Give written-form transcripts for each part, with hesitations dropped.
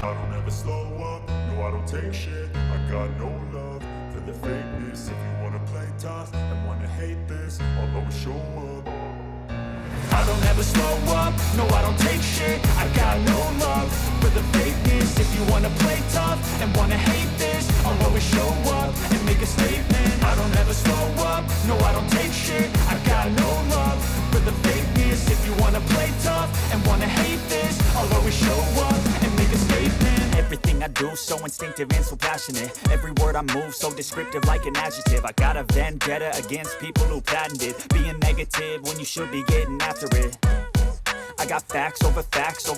I don't ever slow up, no I don't take shit. I got no love for the fakeness. If you wanna play tough and wanna hate this, I'll always show up. I don't ever slow up, no I don't take shit. I got no love for the fakeness. If you wanna play tough and wanna hate this, I'll always show up and make a statement. I don't ever slow up, no I don't take shit. I got no love for the fakeness. If you wanna play tough and wanna hate this, I'll always show up and make a statement. Everything I do so instinctive and so passionate. Every word I move so descriptive like an adjective. I got a vendetta against people who patented being negative when you should be getting after it. I got facts over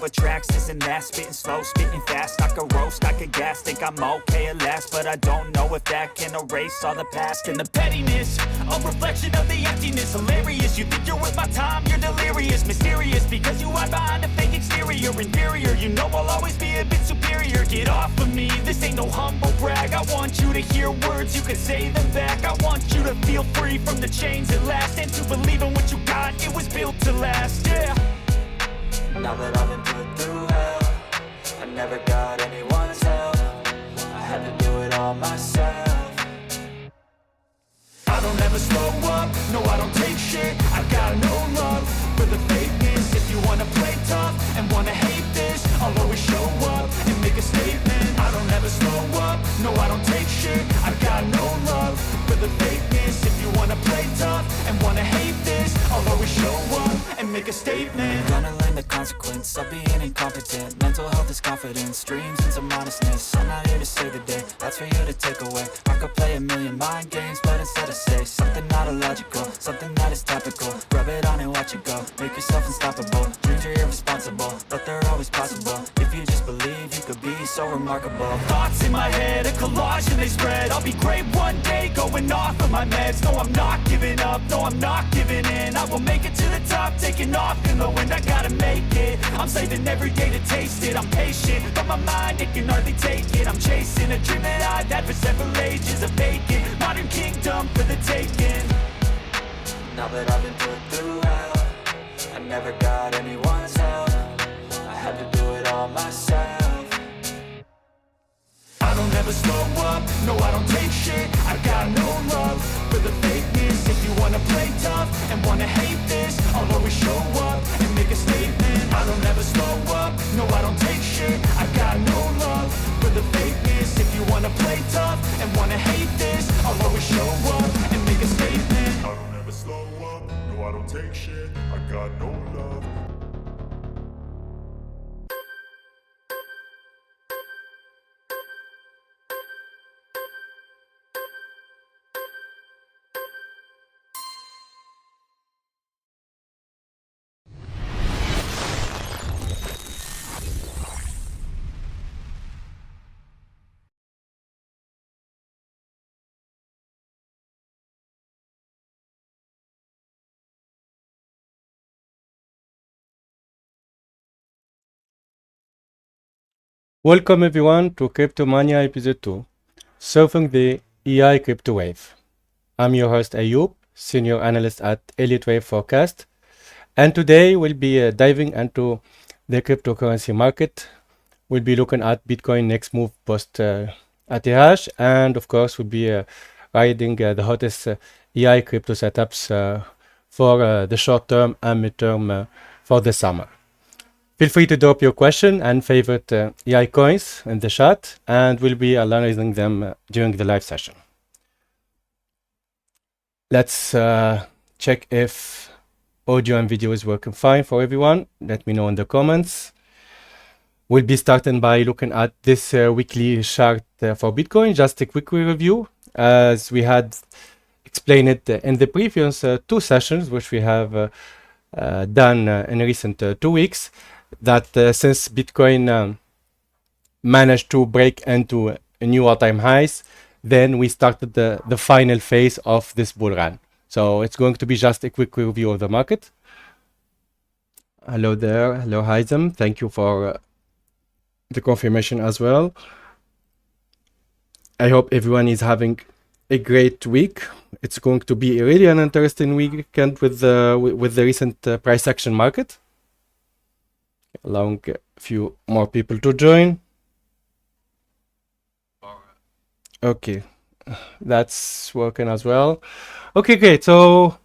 tracks, this and that. Spitting slow, spitting fast. I could roast, I could gas. Think I'm okay at last, but I don't know if that can erase all the past. And the pettiness, a reflection of the emptiness. Hilarious, you think you're worth my time, you're delirious. Mysterious, because you hide behind a fake exterior. Inferior, you know I'll always be a bit superior. Get off of me, this ain't no humble brag. I want you to hear words, you can say them back. I want you to feel free from the chains at last, and to believe in what you got, it was built to last, yeah. Now that I've been put through hell, I never got anyone's help. I had to do it all myself. I don't ever slow up, no I don't take shit. I got no love for the fakeness. If you wanna play tough and wanna hate this, I'll always show up and make a statement. I don't ever slow up, no I don't take shit. I got no love for the fakeness. If you wanna play tough and wanna hate this, I'll always show up and make a statement. Gonna learn the consequence of being incompetent. Mental health is confidence, dreams and some honestness. I'm not here to save the day, that's for you to take away. I could play a million mind games, but instead I say something not illogical, something that is topical. Rub it on and watch it go, make yourself unstoppable. Dreams are irresponsible, but they're always possible. If you just believe, you could be so remarkable. Thoughts in my head, a collage and they spread. I'll be great one day, going off of my meds. No, I'm not giving up, no, I'm not giving in. I will make it to the top, taking off in the wind. I gotta make it, I'm saving every day to taste it. I'm patient, but my mind, it can hardly take it. I'm chasing a dream that I've had for several ages. A vacant, modern kingdom for the taking. Now that I've been put through hell, I never got anyone's help. I had to do it all myself. I don't ever slow up, no I don't take shit. I got no love for the fakeness. If you wanna play tough and wanna hate this, I'll always show up and make a statement. I don't ever slow up, no I don't take shit. I got no love for the fakeness. If you wanna play tough and wanna hate this, I'll always show up and make a statement. I don't ever slow up, no I don't take shit. I got no love. Welcome everyone to Crypto Mania EP.2, surfing the AI crypto wave. I'm your host Ayub, senior analyst at Elliott Wave Forecast, and today we'll be diving into the cryptocurrency market. We'll be looking at Bitcoin next move post ATH, and of course we'll be riding the hottest AI crypto setups for the short term and mid term for the summer. Feel free to drop your question and favorite AI coins in the chat, and we'll be analyzing them during the live session. Let's check if audio and video is working fine for everyone. Let me know in the comments. We'll be starting by looking at this weekly chart for Bitcoin. Just a quick review, as we had explained it in the previous two sessions, which we have done in recent 2 weeks. That since Bitcoin managed to break into a new all-time highs, then we started the final phase of this bull run. So it's going to be just a quick review of the market. Hello there, hello Haizem, thank you for the confirmation as well. I hope everyone is having a great week. It's going to be really an interesting weekend with the recent price action market. Allowing a few more people to join. Okay, that's working as well. Okay, great. So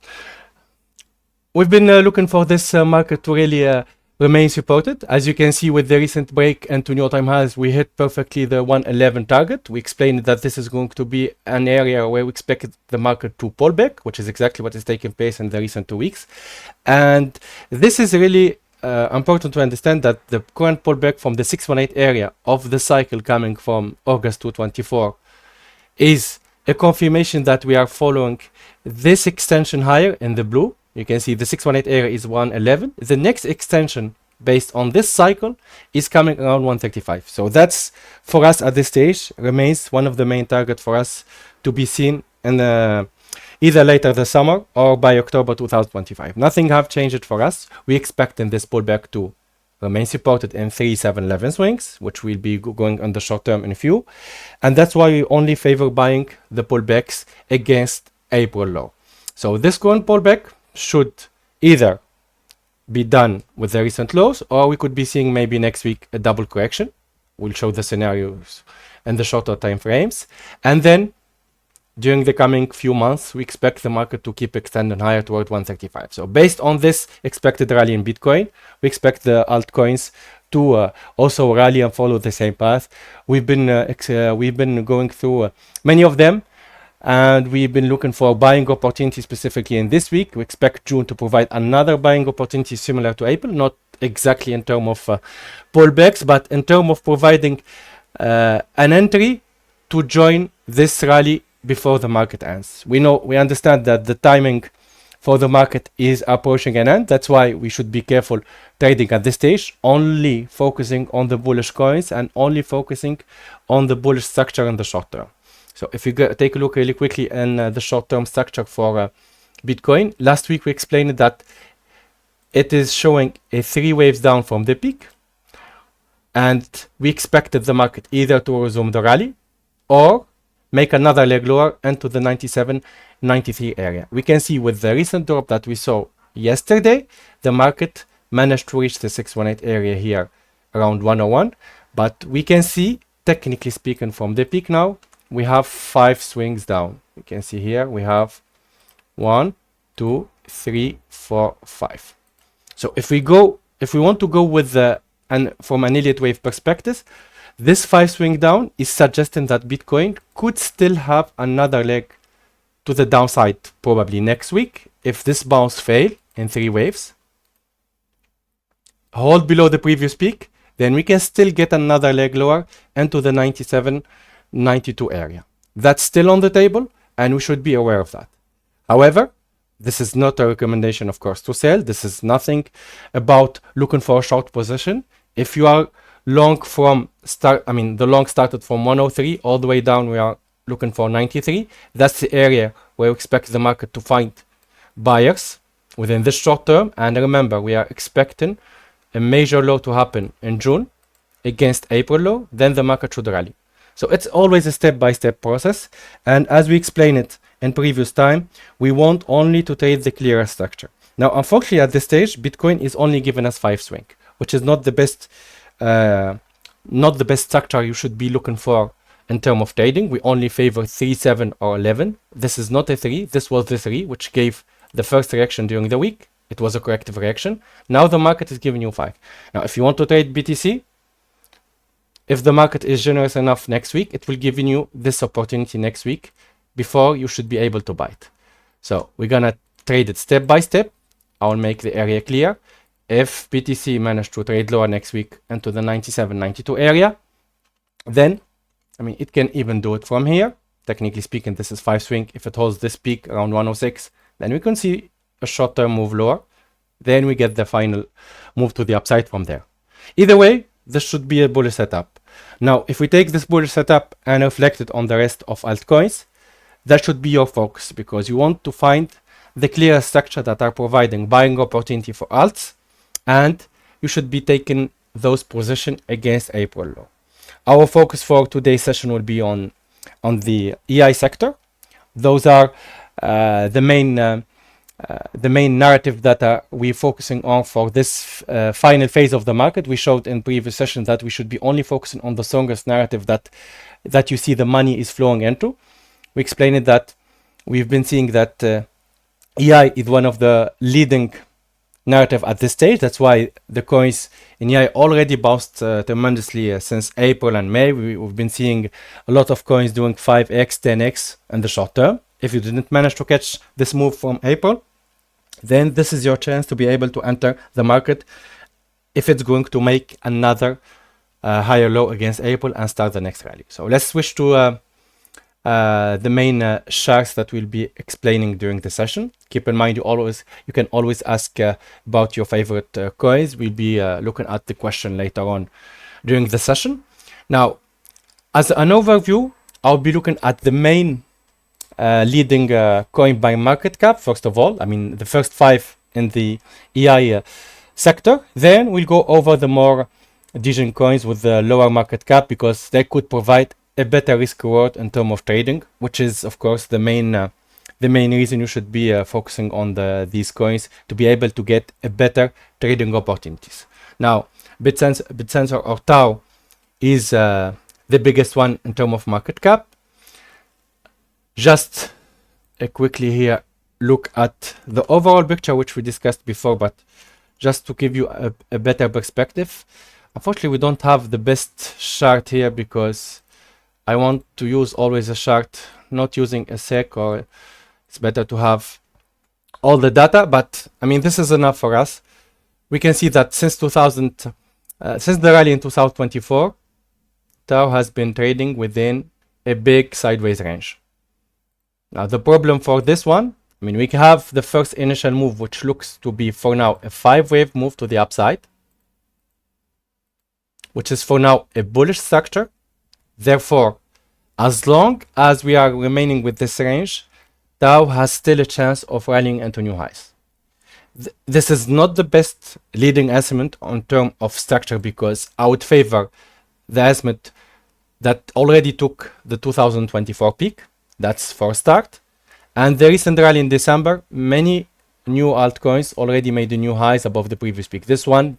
we've been looking for this market to really remain supported. As you can see with the recent break into new all-time highs, we hit perfectly the 111 target. We explained that this is going to be an area where we expect the market to pull back, which is exactly what is taking place in the recent 2 weeks. And this is really important to understand that the current pullback from the 618 area of the cycle coming from August 2024 is a confirmation that we are following this extension higher in the blue. You can see the 618 area is 111. The next extension based on this cycle is coming around 135. So that's, for us at this stage, remains one of the main targets for us to be seen in either later this summer or by October 2025. Nothing have changed for us. We expect in this pullback to remain supported in 3-7-11 swings, which will be going on the short term in a few. And that's why we only favor buying the pullbacks against April low. So this current pullback should either be done with the recent lows, or we could be seeing maybe next week a double correction. We'll show the scenarios and the shorter time frames. And then during the coming few months, we expect the market to keep extending higher toward 135. So based on this expected rally in Bitcoin, we expect the altcoins to also rally and follow the same path. We've been going through many of them, and we've been looking for buying opportunities specifically in this week. We expect June to provide another buying opportunity similar to April, not exactly in terms of pullbacks, but in terms of providing an entry to join this rally before the market ends. We understand that the timing for the market is approaching an end. That's why we should be careful trading at this stage, only focusing on the bullish coins and only focusing on the bullish structure in the short term. So if you take a look really quickly in the short-term structure for Bitcoin, last week we explained that it is showing a 3 waves down from the peak, and we expected the market either to resume the rally or make another leg lower into the 97-93 area. We can see with the recent drop that we saw yesterday, the market managed to reach the 618 area here around 101, but we can see, technically speaking, from the peak now, we have 5 swings down. You can see here we have 1, 2, 3, 4, 5. So if we want to go with from an Elliott Wave perspective, this 5 swing down is suggesting that Bitcoin could still have another leg to the downside probably next week if this bounce fail in 3 waves, hold below the previous peak, then we can still get another leg lower into the 97-92 area. That's still on the table, and we should be aware of that. However, this is not a recommendation, of course, to sell. This is nothing about looking for a short position. If you are long from the long started from 103 all the way down, we are looking for 93. That's the area where we expect the market to find buyers within this short term. And remember, we are expecting a major low to happen in June against April low, then the market should rally. So it's always a step-by-step process. And as we explained it in previous time, we want only to trade the clearer structure. Now, unfortunately, at this stage, Bitcoin is only giving us 5 swing, which is not the best structure you should be looking for in terms of trading. We only favor 3, 7, or 11. This is not a 3. This was the 3, which gave the first reaction during the week. It was a corrective reaction. Now the market is giving you 5. Now, if you want to trade BTC, if the market is generous enough next week, it will give you this opportunity next week before you should be able to buy it. So we're going to trade it step by step. I'll make the area clear. If BTC managed to trade lower next week into the 97-92 area, then, it can even do it from here. Technically speaking, this is 5 swing. If it holds this peak around 106, then we can see a short-term move lower. Then we get the final move to the upside from there. Either way, this should be a bullish setup. Now, if we take this bullish setup and reflect it on the rest of altcoins, that should be your focus, because you want to find the clear structure that are providing buying opportunity for alts, and you should be taking those positions against April low. Our focus for today's session will be on the EI sector. Those are the main the main narrative that we're focusing on for this final phase of the market. We showed in previous sessions that we should be only focusing on the strongest narrative that you see the money is flowing into. We explained that we've been seeing that EI is one of the leading narrative at this stage. That's why the coins in EI already bounced tremendously since April and May. We've been seeing a lot of coins doing 5x, 10x in the short term. If you didn't manage to catch this move from April, then this is your chance to be able to enter the market if it's going to make another higher low against April and start the next rally. So let's switch to the main charts that we'll be explaining during the session. Keep in mind, you can always ask about your favorite coins. We'll be looking at the question later on during the session. Now, as an overview, I'll be looking at the main leading coin by market cap. First of all, I mean the first 5 in the EI sector. Then we'll go over the more Dijon coins with the lower market cap, because they could provide a better risk reward in terms of trading, which is of course the main reason you should be focusing on these coins, to be able to get a better trading opportunities. Now, BitSensor or Tau is the biggest one in terms of market cap. Just quickly here look at the overall picture, which we discussed before, but just to give you a better perspective. Unfortunately, we don't have the best chart here, because I want to use always a chart, not using a sec, or it's better to have all the data, but I mean, this is enough for us. We can see that since the rally in 2024, Tau has been trading within a big sideways range. Now, the problem for this one, I mean, we have the first initial move, which looks to be for now a 5-wave move to the upside, which is for now a bullish structure. Therefore, as long as we are remaining with this range, Tau has still a chance of rallying into new highs. This is not the best leading estimate on term of structure, because I would favor the estimate that already took the 2024 peak. That's for a start. And the recent rally in December, many new altcoins already made the new highs above the previous peak. This one,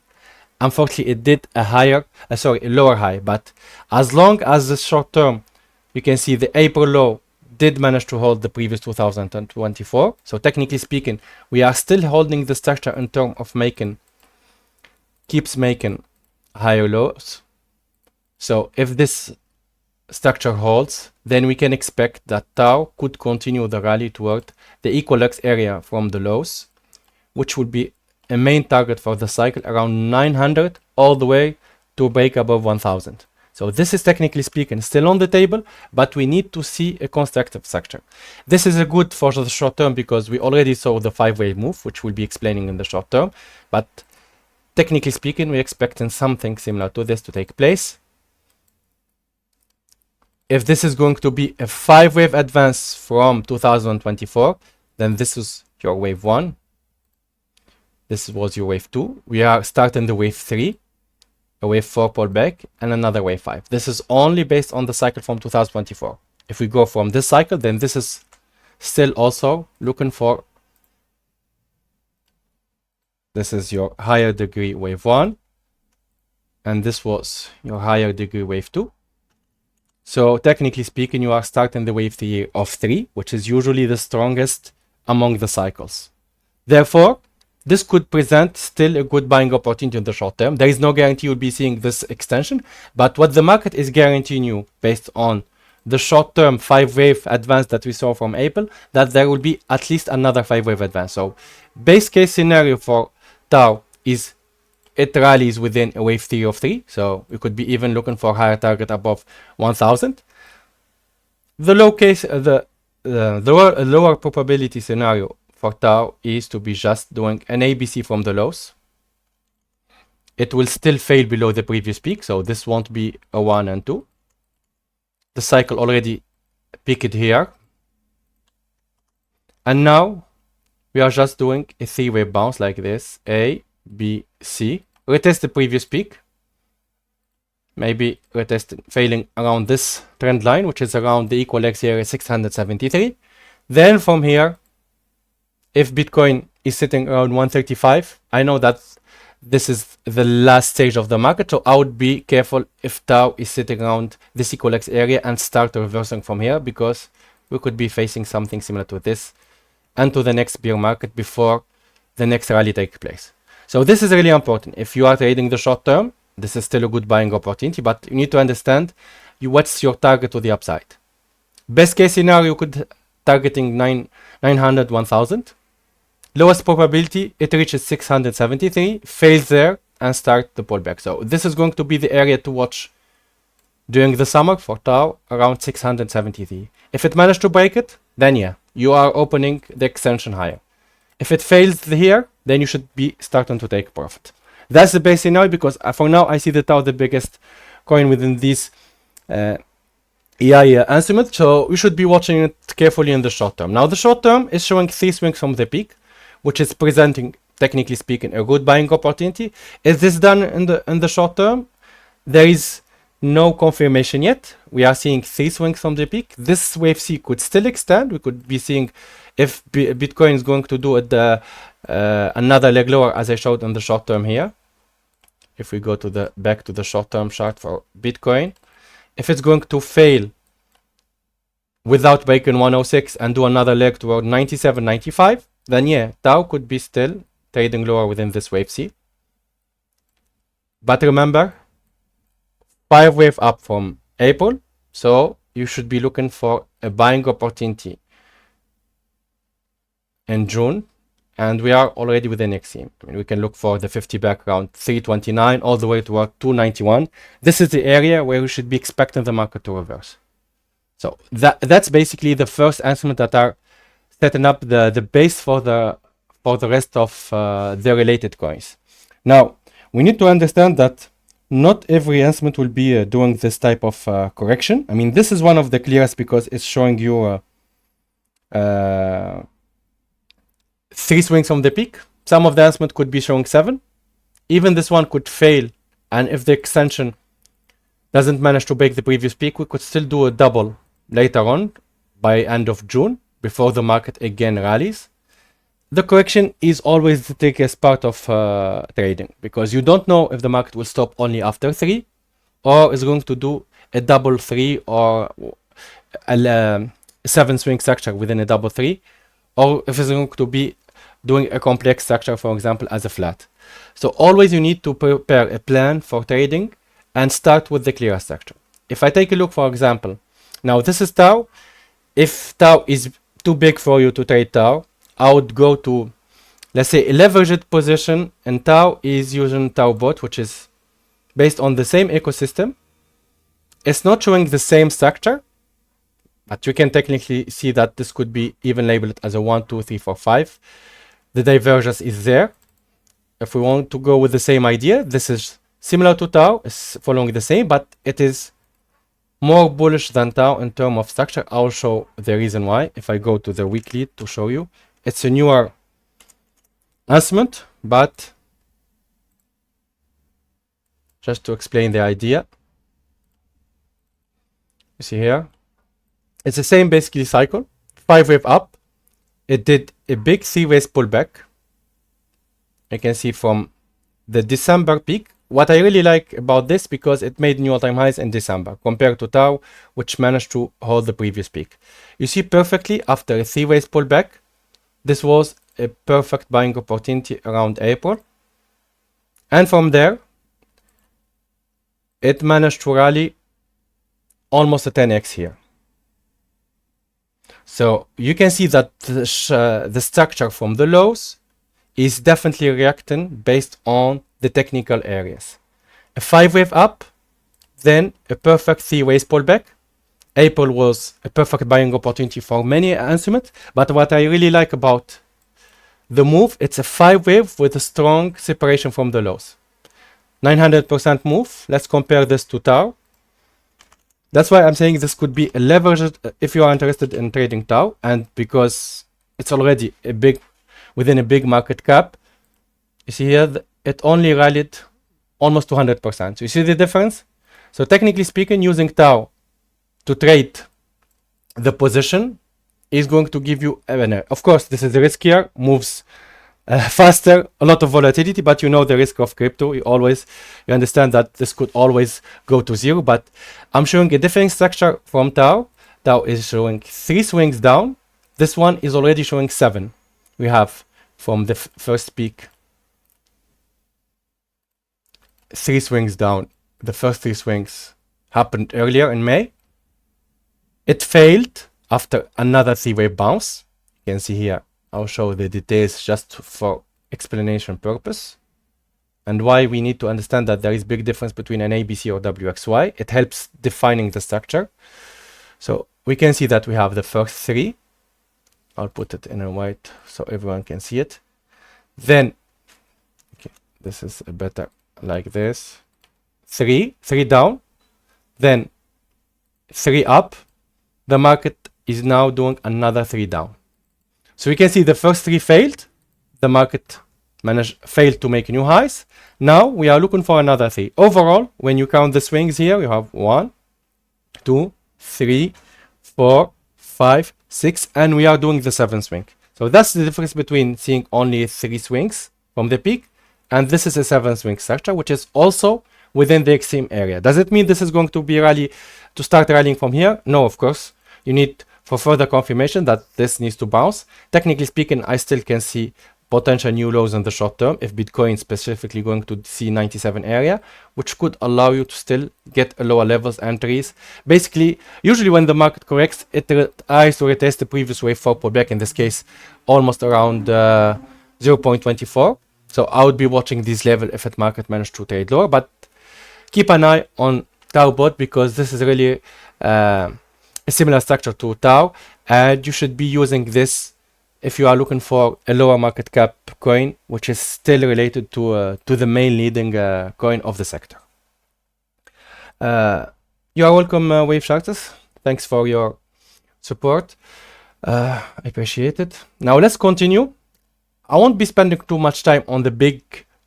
unfortunately, it did a lower high. But as long as the short term, you can see the April low did manage to hold the previous 2024. So technically speaking, we are still holding the structure in terms of keeps making higher lows. So if this structure holds, then we can expect that Tau could continue the rally toward the equinox area from the lows, which would be a main target for the cycle around 900 all the way to break above 1000. So this is technically speaking still on the table, but we need to see a constructive structure. This is a good for the short term, because we already saw the 5-wave move, which we'll be explaining in the short term. But technically speaking, we're expecting something similar to this to take place. If this is going to be a 5-wave advance from 2024, then this is your wave 1. This was your wave 2. We are starting the wave 3, a wave 4 pullback, and another wave 5. This is only based on the cycle from 2024. If we go from this cycle, then this is still also looking for, this is your higher degree wave 1, and this was your higher degree wave 2. So technically speaking, you are starting the wave of 3, which is usually the strongest among the cycles. Therefore, this could present still a good buying opportunity in the short term. There is no guarantee you'll be seeing this extension, but what the market is guaranteeing you based on the short-term 5-wave advance that we saw from April, that there will be at least another 5-wave advance. So base case scenario for Tau is it rallies within a wave 3 of 3. So we could be even looking for a higher target above 1000. The lower probability scenario for Tau is to be just doing an ABC from the lows. It will still fail below the previous peak, so this won't be a 1 and 2. The cycle already peaked here. And now we are just doing a 3-wave bounce like this. A, B, C. Retest the previous peak. Maybe retest failing around this trend line, which is around the equal X area 673. Then from here, if Bitcoin is sitting around 135, I know that this is the last stage of the market, so I would be careful if Tau is sitting around this equal X area and start reversing from here, because we could be facing something similar to this and to the next bear market before the next rally takes place. So this is really important. If you are trading the short term, this is still a good buying opportunity, but you need to understand what's your target to the upside. Best case scenario, you could targeting 900, 1000. Lowest probability, it reaches 673, fails there, and start the pullback. So this is going to be the area to watch during the summer for Tau, around 673. If it managed to break it, then yeah, you are opening the extension higher. If it fails here, then you should be starting to take profit. That's the base scenario, because for now I see the Tau the biggest coin within these EI instrument, so we should be watching it carefully in the short term. Now the short term is showing 3 swings from the peak, which is presenting, technically speaking, a good buying opportunity. Is this done in the short term? There is no confirmation yet. We are seeing 3 swings from the peak. This wave C could still extend. We could be seeing if Bitcoin is going to do it another leg lower, as I showed on the short term here. If we go to back to the short term chart for Bitcoin, if it's going to fail without breaking 106 and do another leg toward 97, 95, then yeah, Tau could be still trading lower within this wave C. But remember, 5 wave up from April, so you should be looking for a buying opportunity in June, and we are already within XE. I mean, we can look for the 50 back around 329 all the way toward 291. This is the area where we should be expecting the market to reverse. So that's basically the first instrument that are setting up the base for the rest of the related coins. Now we need to understand that not every instrument will be doing this type of correction. I mean, this is one of the clearest because it's showing you 3 swings from the peak. Some of the instruments could be showing 7. Even this one could fail, and if the extension doesn't manage to break the previous peak, we could still do a double later on by end of June before the market again rallies. The correction is always the trickiest part of trading, because you don't know if the market will stop only after 3 or is going to do a double 3 or a 7 swing structure within a double 3, or if it's going to be doing a complex structure, for example, as a flat. So always you need to prepare a plan for trading and start with the clearer structure. If I take a look, for example, now this is Tau. If Tau is too big for you to trade Tau, I would go to, let's say, a leveraged position, and Tau is using Tau bot, which is based on the same ecosystem. It's not showing the same structure, but you can technically see that this could be even labeled as a 1, 2, 3, 4, 5. The divergence is there. If we want to go with the same idea, this is similar to Tau, it's following the same, but it is more bullish than Tau in terms of structure. I'll show the reason why if I go to the weekly to show you. It's a newer instrument, but just to explain the idea, you see here, it's the same basically cycle. 5 wave up, it did a big 3 waves pullback. You can see from the December peak. What I really like about this, because it made new all-time highs in December compared to Tau, which managed to hold the previous peak. You see perfectly after a 3 waves pullback, this was a perfect buying opportunity around April. And from there, it managed to rally almost a 10x here. So you can see that the structure from the lows is definitely reacting based on the technical areas. A 5 wave up, then a perfect 3 waves pullback. April was a perfect buying opportunity for many instruments, but what I really like about the move, it's a 5 wave with a strong separation from the lows. 900% move. Let's compare this to Tau. That's why I'm saying this could be a leverage if you are interested in trading Tau, and because it's already within a big market cap. You see here, it only rallied almost 200%. So you see the difference? So technically speaking, using Tau to trade the position is going to give you, of course, this is riskier, moves faster, a lot of volatility, but you know the risk of crypto. You understand that this could always go to zero. But I'm showing a different structure from Tau. Tau is showing 3 swings down. This one is already showing 7. We have from the first peak 3 swings down. The first 3 swings happened earlier in May. It failed after another 3-wave bounce. You can see here, I'll show the details just for explanation purpose. And why we need to understand that there is big difference between an ABC or WXY. It helps defining the structure. So we can see that we have the first 3. I'll put it in a white so everyone can see it. Then, okay, this is better like this. 3 down, then 3 up. The market is now doing another 3 down. So we can see the first 3 failed. The market failed to make new highs. Now we are looking for another 3. Overall, when you count the swings here, you have 1, 2, 3, 4, 5, 6, and we are doing the 7th swing. So that's the difference between seeing only 3 swings from the peak, and this is a 7th swing structure, which is also within the extreme area. Does it mean this is going to be to start rallying from here? No, of course. You need for further confirmation that this needs to bounce. Technically speaking, I still can see potential new lows in the short term if Bitcoin specifically going to see 97 area, which could allow you to still get a lower levels entries. Basically, usually when the market corrects, it tries to retest the previous wave for pullback, in this case almost around 0.24. So I would be watching this level if it market managed to trade lower, but keep an eye on Tau bot because this is really a similar structure to Tau, and you should be using this if you are looking for a lower market cap coin, which is still related to the main leading coin of the sector. You are welcome, Wave Sharks. Thanks for your support. I appreciate it. Now let's continue. I won't be spending too much time on the big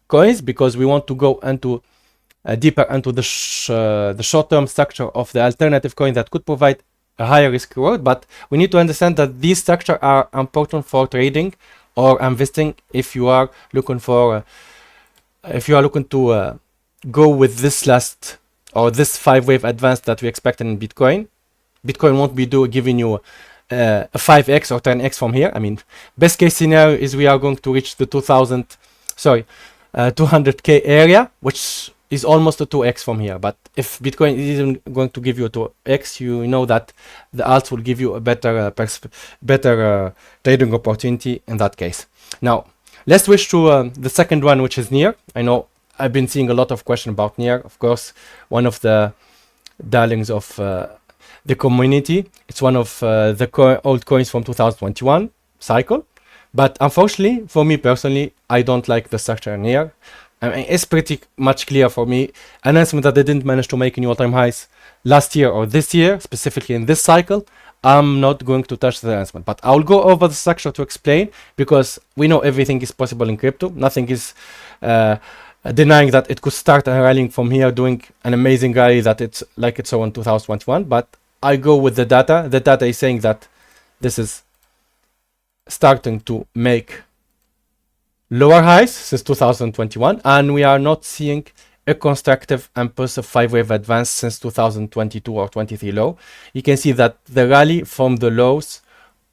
coins because we want to go into deeper into the short-term structure of the alternative coin that could provide a higher risk reward, but we need to understand that these structures are important for trading or investing if you are looking for to go with this last or this 5-wave advance that we expect in Bitcoin. Bitcoin won't be giving you a 5x or 10x from here. I mean, best case scenario is we are going to reach the 200k area, which is almost a 2x from here. But if Bitcoin isn't going to give you a 2x, you know that the alts will give you a better trading opportunity in that case. Now let's switch to the second one, which is NEAR. I know I've been seeing a lot of questions about NEAR. Of course, one of the darlings of the community. It's one of the old coins from 2021 cycle, but unfortunately for me personally, I don't like the structure NEAR. I mean, it's pretty much clear for me. Announcement that they didn't manage to make any all-time highs last year or this year, specifically in this cycle, I'm not going to touch the announcement. But I'll go over the structure to explain, because we know everything is possible in crypto. Nothing is denying that it could start rallying from here, doing an amazing rally that it's like it saw in 2021. But I go with the data. The data is saying that this is starting to make lower highs since 2021, and we are not seeing a constructive and positive 5-wave advance since 2022 or 23 low. You can see that the rally from the lows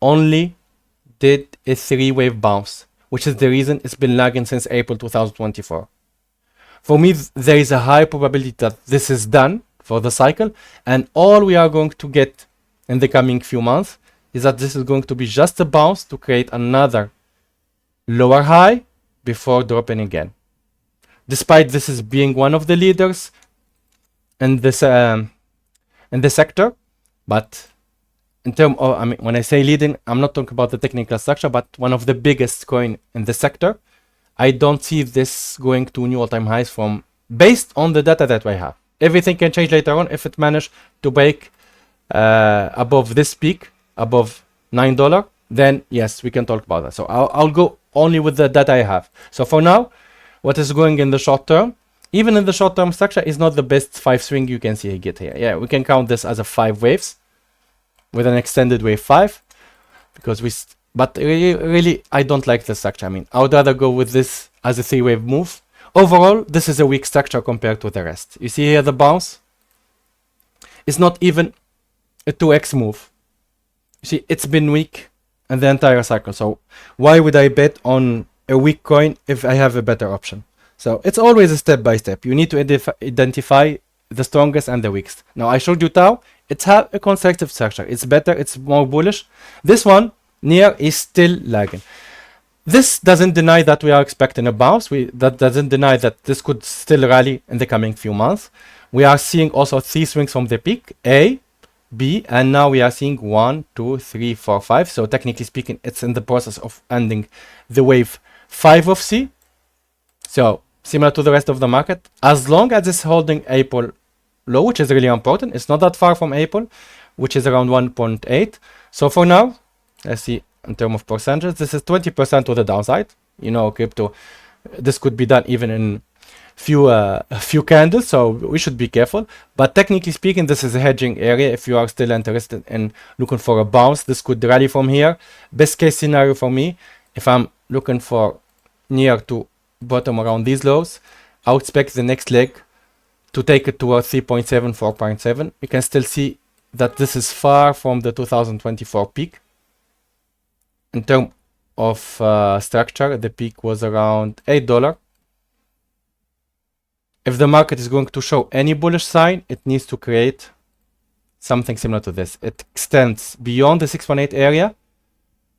only did a 3-wave bounce, which is the reason it's been lagging since April 2024. For me, there is a high probability that this is done for the cycle, and all we are going to get in the coming few months is that this is going to be just a bounce to create another lower high before dropping again. Despite this is being one of the leaders in this in the sector, but in terms of, I mean, when I say leading, I'm not talking about the technical structure, but one of the biggest coin in the sector. I don't see this going to new all-time highs based on the data that I have. Everything can change later on if it managed to break above this peak, above $9. Then yes, we can talk about that. So I'll go only with the data I have. So for now, what is going in the short term, even in the short term structure, is not the best 5 swing you can see get here. Yeah, we can count this as a 5 waves with an extended wave 5. because but really, I don't like the structure. I mean, I would rather go with this as a 3-wave move. Overall, this is a weak structure compared to the rest. You see here the bounce? It's not even a 2x move. You see, it's been weak in the entire cycle. So why would I bet on a weak coin if I have a better option? So it's always a step by step. You need to identify the strongest and the weakest. Now I showed you Tau. It's have a constructive structure. It's better. It's more bullish. This one near is still lagging. This doesn't deny that we are expecting a bounce. That doesn't deny that this could still rally in the coming few months. We are seeing also 3 swings from the peak, A, B, and now we are seeing 1, 2, 3, 4, 5. So technically speaking, it's in the process of ending the wave 5 of C. So similar to the rest of the market, as long as it's holding April low, which is really important. It's not that far from April, which is around 1.8. So for now, let's see in terms of percentages, this is 20% to the downside. You know, crypto, this could be done even in few candles, so we should be careful. But technically speaking, this is a hedging area. If you are still interested in looking for a bounce, this could rally from here. Best case scenario for me, if I'm looking for near to bottom around these lows, I would expect the next leg to take it towards 3.7, 4.7. You can still see that this is far from the 2024 peak. In terms of structure, the peak was around $8. If the market is going to show any bullish sign, it needs to create something similar to this. It extends beyond the 618 area,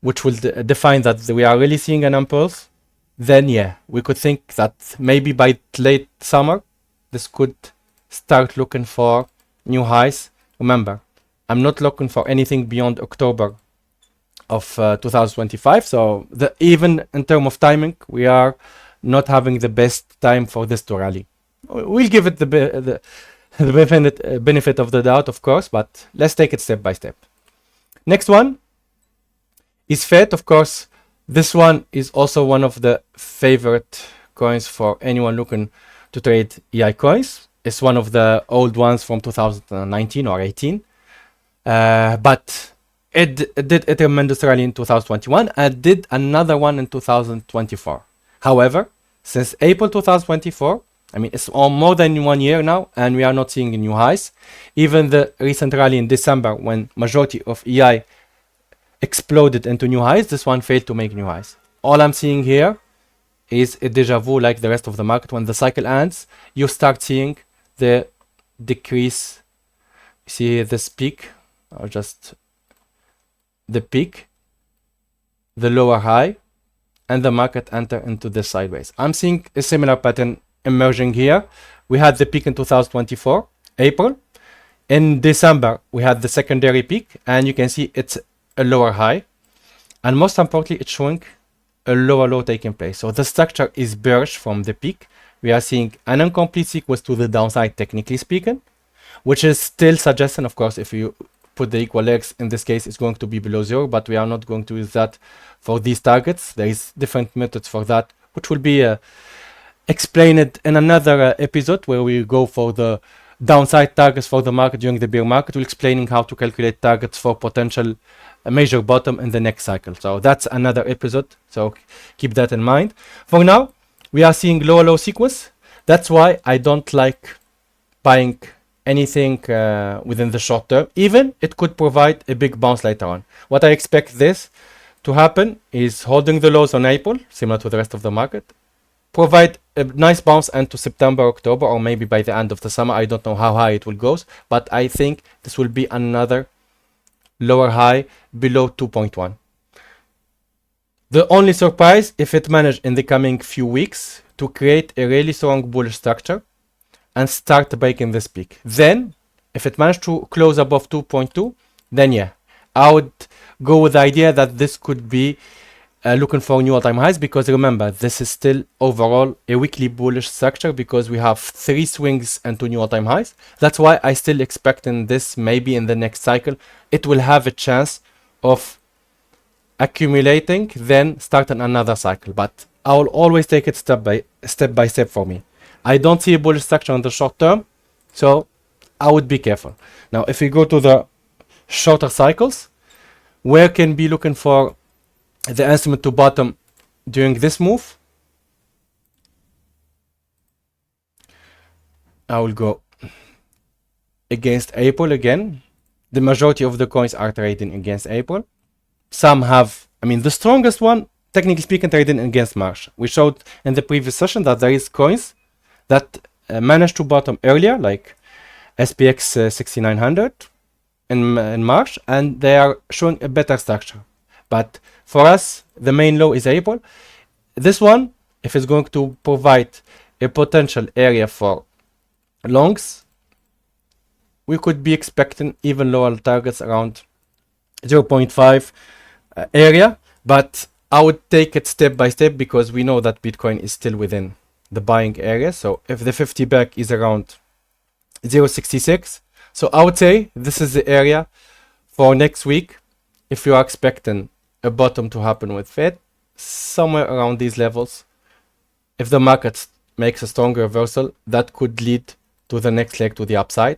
which will define that we are really seeing an impulse. Then yeah, we could think that maybe by late summer, this could start looking for new highs. Remember, I'm not looking for anything beyond October of 2025. So even in terms of timing, we are not having the best time for this to rally. We'll give it the benefit of the doubt, of course, but let's take it step by step. Next one is FED. Of course, this one is also one of the favorite coins for anyone looking to trade EI coins. It's one of the old ones from 2019 or 18, but it did a tremendous rally in 2021 and did another one in 2024. However, since April 2024, I mean, it's more than 1 year now, and we are not seeing new highs. Even the recent rally in December, when majority of EI exploded into new highs, this one failed to make new highs. All I'm seeing here is a deja vu like the rest of the market. When the cycle ends, you start seeing the decrease. See this peak, or just the peak, the lower high, and the market enter into the sideways. I'm seeing a similar pattern emerging here. We had the peak in 2024, April. In December, we had the secondary peak, and you can see it's a lower high. And most importantly, it's showing a lower low taking place. So the structure is bearish from the peak. We are seeing an incomplete sequence to the downside, technically speaking, which is still suggesting, of course, if you put the equal legs, in this case, it's going to be below 0, but we are not going to use that for these targets. There is different methods for that, which will be explained in another episode where we go for the downside targets for the market during the bear market. We're explaining how to calculate targets for potential major bottom in the next cycle. So that's another episode. So keep that in mind. For now, we are seeing lower low sequence. That's why I don't like buying anything within the short term. Even it could provide a big bounce later on. What I expect this to happen is holding the lows on April, similar to the rest of the market, provide a nice bounce into September, October, or maybe by the end of the summer. I don't know how high it will go, but I think this will be another lower high below 2.1. The only surprise, if it managed in the coming few weeks to create a really strong bullish structure and start breaking this peak. Then, if it managed to close above 2.2, then yeah, I would go with the idea that this could be looking for new all-time highs, because remember, this is still overall a weekly bullish structure because we have 3 swings into new all-time highs. That's why I still expect in this, maybe in the next cycle, it will have a chance of accumulating, then starting another cycle. But I will always take it step by step for me. I don't see a bullish structure in the short term, so I would be careful. Now, if we go to the shorter cycles, where can be looking for the instrument to bottom during this move. I will go against April again. The majority of the coins are trading against April. Some have, I mean, the strongest one, technically speaking, trading against March. We showed in the previous session that there is coins that managed to bottom earlier, like SPX 6900 in March, and they are showing a better structure. But for us, the main low is April. This one, if it's going to provide a potential area for longs, we could be expecting even lower targets around 0.5 area, but I would take it step by step because we know that Bitcoin is still within the buying area. So if the 50 back is around 0.66, so I would say this is the area for next week. If you are expecting a bottom to happen with Fed, somewhere around these levels, if the market makes a strong reversal, that could lead to the next leg to the upside.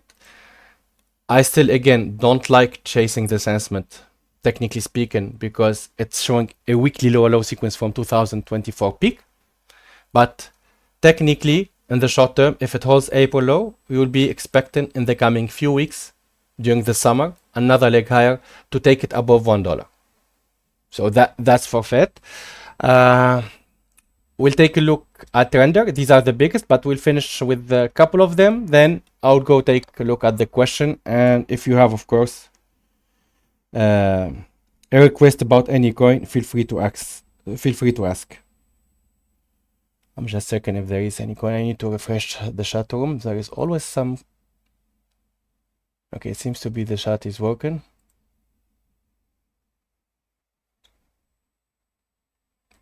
I still, again, don't like chasing this sentiment, technically speaking, because it's showing a weekly low sequence from 2024 peak. But technically, in the short term, if it holds April low, we will be expecting in the coming few weeks during the summer another leg higher to take it above $1. So that's for Fed. We'll take a look at render. These are the biggest, but we'll finish with a couple of them. Then I'll go take a look at the question. And if you have, of course, a request about any coin, feel free to ask. I'm just checking if there is any coin. I need to refresh the chat room. There is always some. Okay, it seems to be the chat is working.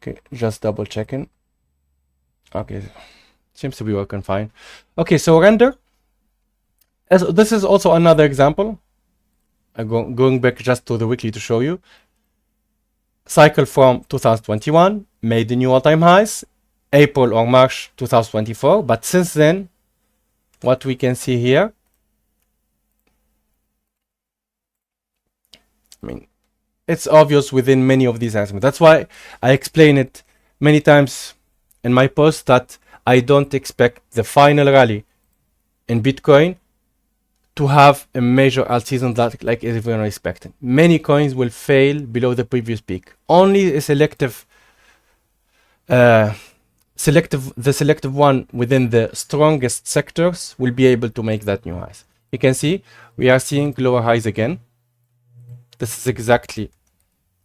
Okay, just double checking. Okay, seems to be working fine. Okay, so render. This is also another example. Going back just to the weekly to show you. Cycle from 2021, made the new all-time highs, April or March 2024. But since then, what we can see here, I mean, it's obvious within many of these estimates. That's why I explain it many times in my post that I don't expect the final rally in Bitcoin to have a major alt season that like everyone expecting. Many coins will fail below the previous peak. Only a selective one within the strongest sectors will be able to make that new highs. You can see we are seeing lower highs again. This is exactly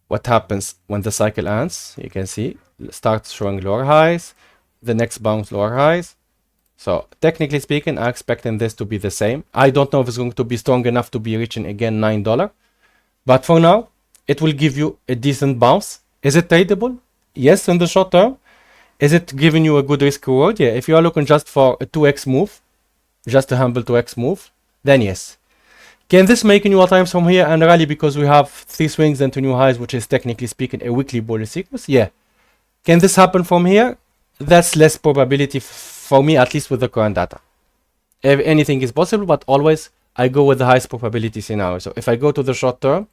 what happens when the cycle ends. You can see it starts showing lower highs, the next bounce lower highs. So technically speaking, I'm expecting this to be the same. I don't know if it's going to be strong enough to be reaching again $9, but for now it will give you a decent bounce. Is it tradable? Yes, in the short term. Is it giving you a good risk reward? Yeah, if you are looking just for a 2x move, just a humble 2x move, then yes. Can this make a new all times from here and rally because we have 3 swings into new highs, which is technically speaking a weekly bullish sequence? Yeah. Can this happen from here? That's less probability for me, at least with the current data. If anything is possible, but always I go with the highest probability scenario. So if I go to the short term,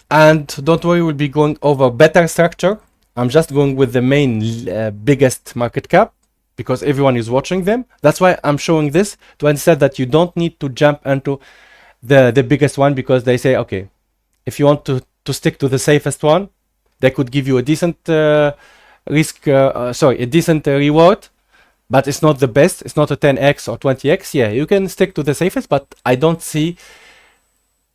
and don't worry, we'll be going over better structure. I'm just going with the main biggest market cap because everyone is watching them. That's why I'm showing this to understand that you don't need to jump into the biggest one because they say, okay, if you want to stick to the safest one, they could give you a decent a decent reward, but it's not the best. It's not a 10x or 20x. Yeah, you can stick to the safest, but I don't see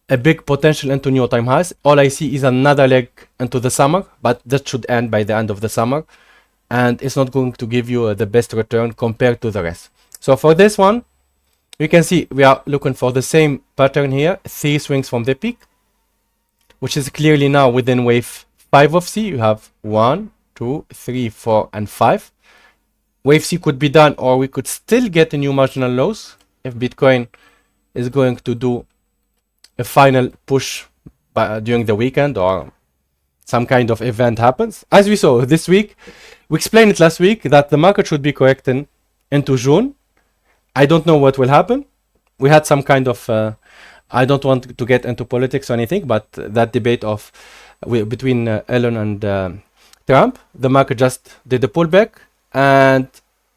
a big potential into new all-time highs. All I see is another leg into the summer, but that should end by the end of the summer, and it's not going to give you the best return compared to the rest. So for this one, you can see we are looking for the same pattern here, 3 swings from the peak, which is clearly now within wave 5 of C. You have 1, 2, 3, 4, and 5. Wave C could be done, or we could still get a new marginal lows if Bitcoin is going to do a final push during the weekend or some kind of event happens. As we saw this week, we explained it last week that the market should be correcting into June, I don't know what will happen. We had some kind of, I don't want to get into politics or anything, but that debate of between Elon and Trump, the market just did a pullback, and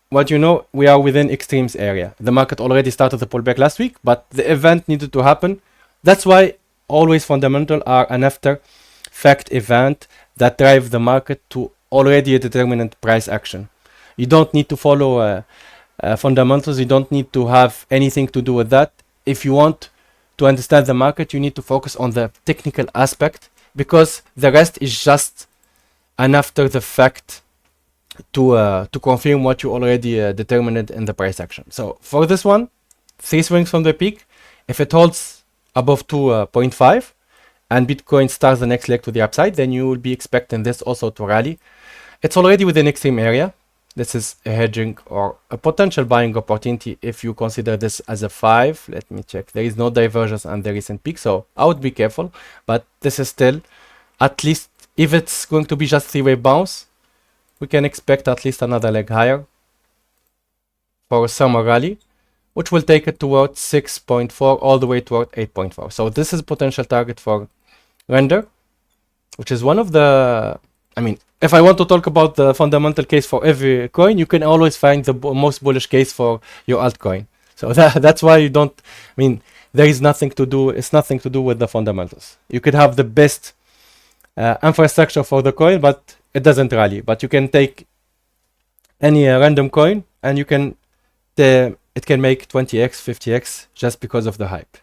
what you know, we are within extremes area. The market already started the pullback last week, but the event needed to happen. That's why always fundamental are an after fact event that drive the market to already a determinant price action. You don't need to follow fundamentals. You don't need to have anything to do with that. If you want to understand the market, you need to focus on the technical aspect, because the rest is just an after the fact to confirm what you already determined in the price action. So for this one, 3 swings from the peak. If it holds above 2.5 and Bitcoin starts the next leg to the upside, then you will be expecting this also to rally. It's already within extreme area. This is a hedging or a potential buying opportunity if you consider this as a 5. Let me check. There is no divergence on the recent peak, so I would be careful. But this is still, at least if it's going to be just 3-wave bounce, we can expect at least another leg higher for a summer rally, which will take it towards 6.4 all the way toward 8.4. So this is a potential target for render, which is one of the, I mean, if I want to talk about the fundamental case for every coin, you can always find the most bullish case for your altcoin. So that's why you don't, I mean, there is nothing to do, it's nothing to do with the fundamentals. You could have the best infrastructure for the coin, but it doesn't rally. But you can take any random coin and you can, it can make 20x, 50x just because of the hype.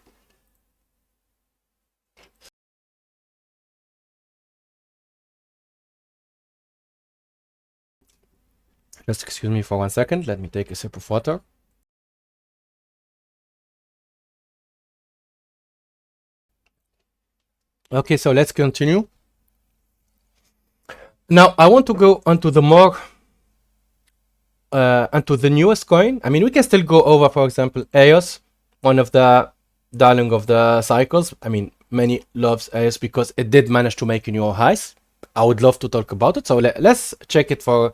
Just excuse me for 1 second. Let me take a sip of water. Okay, so let's continue. Now, I want to go onto the more, onto the newest coin. I mean, we can still go over, for example, EOS, one of the darling of the cycles. I mean, many loves EOS because it did manage to make new highs. I would love to talk about it. So let's check it for a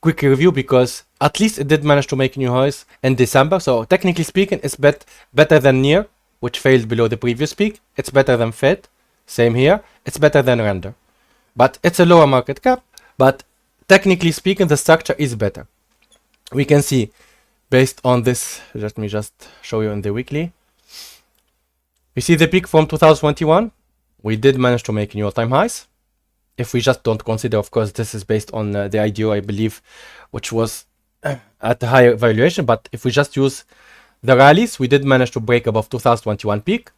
quick review, because at least it did manage to make new highs in December. So technically speaking, it's better than Near, which failed below the previous peak. It's better than Fed. Same here. It's better than Render. But it's a lower market cap, but technically speaking, the structure is better. We can see based on this, let me just show you in the weekly. You see the peak from 2021, we did manage to make new all-time highs. If we just don't consider, of course, this is based on the IDO, I believe, which was at a higher valuation. But if we just use the rallies, we did manage to break above 2021 peak,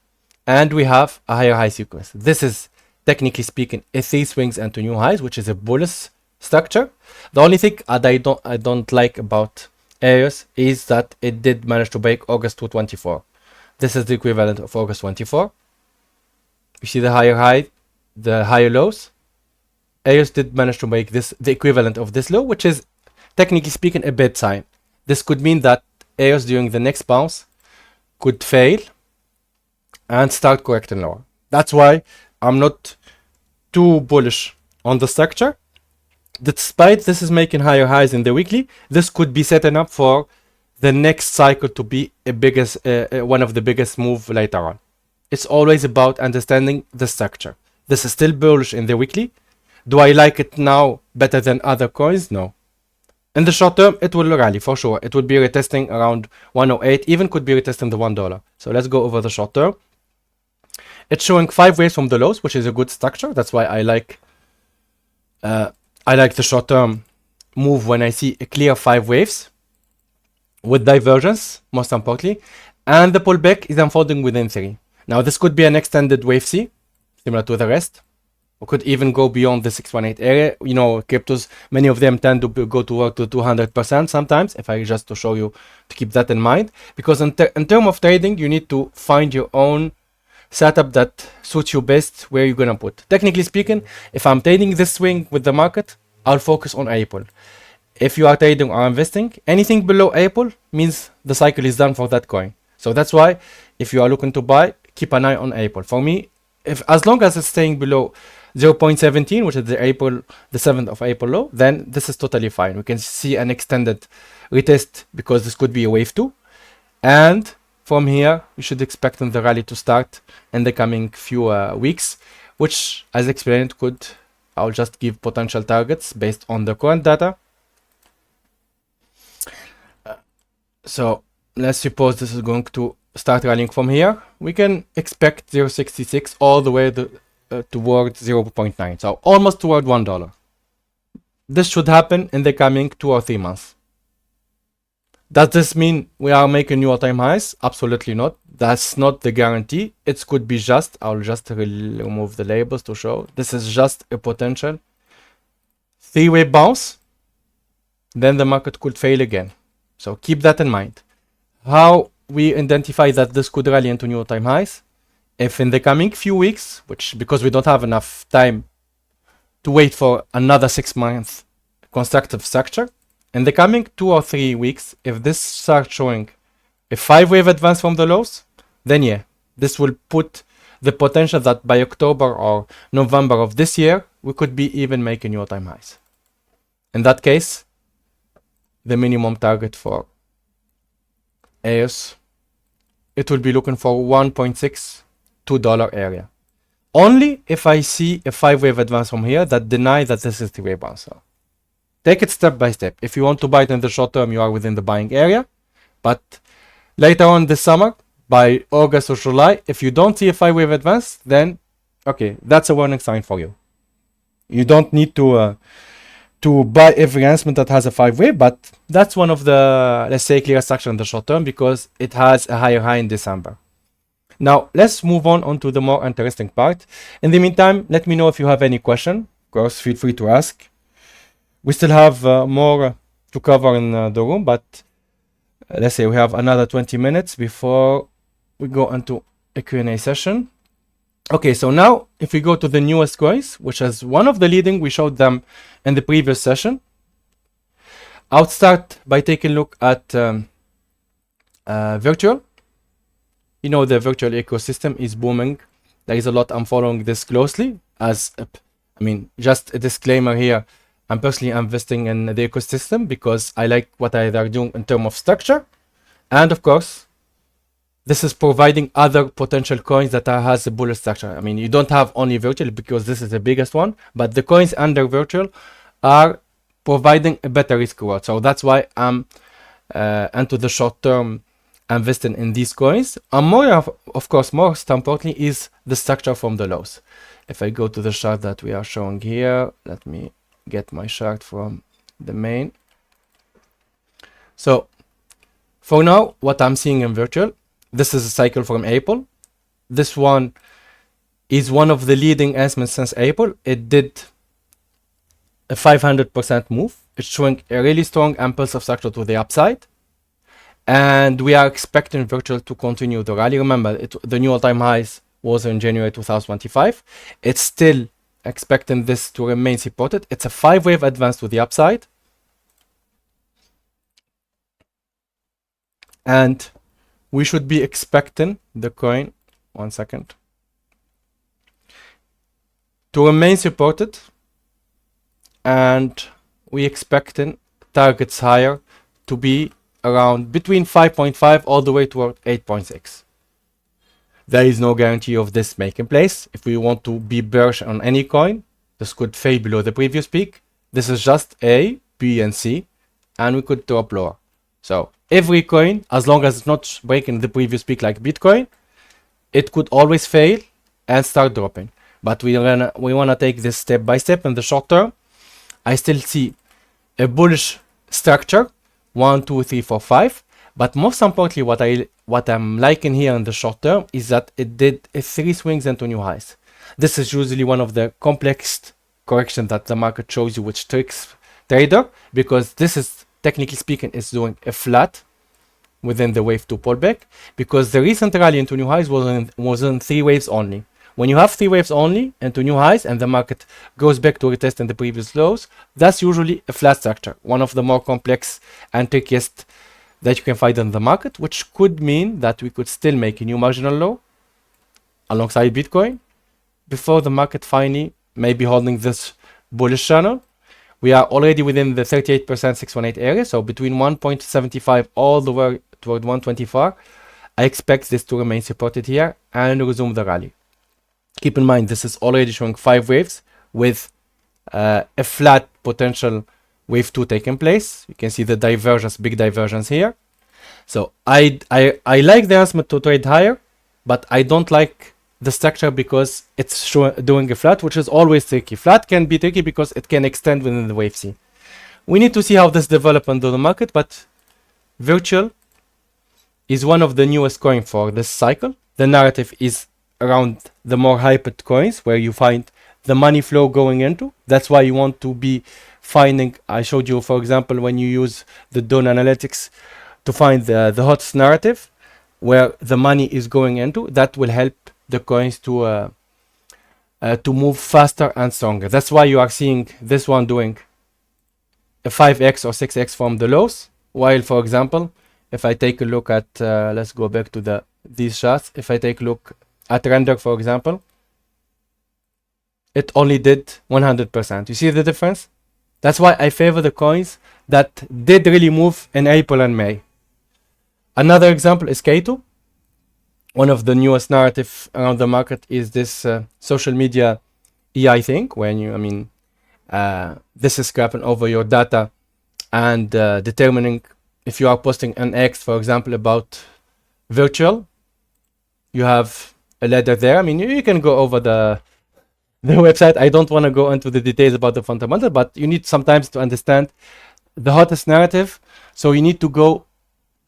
and we have a higher high sequence. This is technically speaking, a 3 swings into new highs, which is a bullish structure. The only thing that I don't like about EOS is that it did manage to break August 224. This is the equivalent of August 24. You see the higher high, the higher lows. EOS did manage to make this the equivalent of this low, which is technically speaking a bad sign. This could mean that EOS during the next bounce could fail and start correcting lower. That's why I'm not too bullish on the structure. Despite this is making higher highs in the weekly, this could be setting up for the next cycle to be one of the biggest move later on. It's always about understanding the structure. This is still bullish in the weekly. Do I like it now better than other coins? No. In the short term, it will rally for sure. It will be retesting around 108, even could be retesting the $1. So let's go over the short term. It's showing 5 waves from the lows, which is a good structure. That's why I like the short term move when I see a clear 5 waves with divergence, most importantly, and the pullback is unfolding within 3. Now this could be an extended wave C, similar to the rest. We could even go beyond the 618 area. You know, cryptos, many of them tend to go toward to 200% sometimes. If I just to show you to keep that in mind, because in terms of trading, you need to find your own setup that suits you best where you're gonna put. Technically speaking, if I'm trading this swing with the market, I'll focus on April. If you are trading or investing, anything below April means the cycle is done for that coin. So that's why if you are looking to buy, keep an eye on April. For me, as long as it's staying below 0.17, which is the 7th of April low, then this is totally fine. We can see an extended retest because this could be a wave 2. And from here, you should expect the rally to start in the coming few weeks, which, as explained, I'll just give potential targets based on the current data. So let's suppose this is going to start rallying from here. We can expect 0.66 all the way towards 0.9, so almost toward $1. This should happen in the coming 2 or 3 months. Does this mean we are making new all-time highs? Absolutely not. That's not the guarantee. It could be just, I'll just remove the labels to show. This is just a potential 3-wave bounce. Then the market could fail again. So keep that in mind. How we identify that this could rally into new all-time highs? If in the coming few weeks, which because we don't have enough time to wait for another 6 months constructive structure, in the coming 2 or 3 weeks, if this starts showing a 5-wave advance from the lows, then yeah, this will put the potential that by October or November of this year, we could be even making new all-time highs. In that case, the minimum target for EOS, it will be looking for $1.62 area. Only if I see a 5-wave advance from here that deny that this is the wave bounce. So take it step by step. If you want to buy it in the short term, you are within the buying area. But later on this summer, by August or July, if you don't see a 5-wave advance, then okay, that's a warning sign for you. You don't need to buy every enhancement that has a 5-wave, but that's one of the, let's say, clear structure in the short term because it has a higher high in December. Now, let's move on to the more interesting part. In the meantime, let me know if you have any question. Of course, feel free to ask. We still have more to cover in the room, but let's say we have another 20 minutes before we go into a Q&A session. Okay, so now if we go to the newest coins, which is one of the leading, we showed them in the previous session. I'll start by taking a look at virtual. You know, the virtual ecosystem is booming. There is a lot. I'm following this closely. Just a disclaimer here. I'm personally investing in the ecosystem because I like what they are doing in terms of structure. And of course, this is providing other potential coins that has a bullish structure. I mean, you don't have only virtual because this is the biggest one, but the coins under virtual are providing a better risk reward. So that's why I'm into the short term investing in these coins. And of course, most importantly is the structure from the lows. If I go to the chart that we are showing here, let me get my chart from the main. So for now, what I'm seeing in virtual, this is a cycle from April. This one is one of the leading enhancements since April. It did a 500% move. It's showing a really strong impulse of structure to the upside. And we are expecting virtual to continue the rally. Remember, the new all-time highs was in January 2025. It's still expecting this to remain supported. It's a 5-wave advance to the upside. And we should be expecting the coin, one second, to remain supported. And we expecting targets higher to be around between 5.5 all the way toward 8.6. There is no guarantee of this making place. If we want to be bearish on any coin, this could fail below the previous peak. This is just A, B, and C, and we could drop lower. So every coin, as long as it's not breaking the previous peak like Bitcoin, it could always fail and start dropping. But we wanna take this step by step in the short term. I still see a bullish structure, 1, 2, 3, 4, 5. But most importantly, what I'm liking here in the short term is that it did 3 swings into new highs. This is usually one of the complex corrections that the market shows you, which tricks trader, because this is, technically speaking, is doing a flat within the wave 2 pullback, because the recent rally into new highs was in 3 waves only. When you have 3 waves only into new highs and the market goes back to retest in the previous lows, that's usually a flat structure, one of the more complex and trickiest that you can find in the market, which could mean that we could still make a new marginal low alongside Bitcoin before the market finally may be holding this bullish channel. We are already within the 38% 618 area, so between 1.75 all the way toward 124. I expect this to remain supported here and resume the rally. Keep in mind, this is already showing 5 waves with a flat potential wave 2 taking place. You can see the divergence, big divergence here. So I like the announcement to trade higher, but I don't like the structure because it's doing a flat, which is always tricky. Flat can be tricky because it can extend within the wave C. We need to see how this develops into the market, but virtual is one of the newest coins for this cycle. The narrative is around the more hyped coins where you find the money flow going into. That's why you want to be finding, I showed you, for example, when you use the Dawn Analytics to find the hottest narrative where the money is going into. That will help the coins to move faster and stronger. That's why you are seeing this one doing a 5x or 6x from the lows, while, for example, if I take a look at, let's go back to these charts. If I take a look at render, for example, it only did 100%. You see the difference? That's why I favor the coins that did really move in April and May. Another example is K2. One of the newest narrative around the market is this social media EI thing, when you, this is scrapping over your data and determining if you are posting an X, for example, about virtual. You have a ladder there. You can go over the website. I don't want to go into the details about the fundamental, but you need sometimes to understand the hottest narrative. So you need to go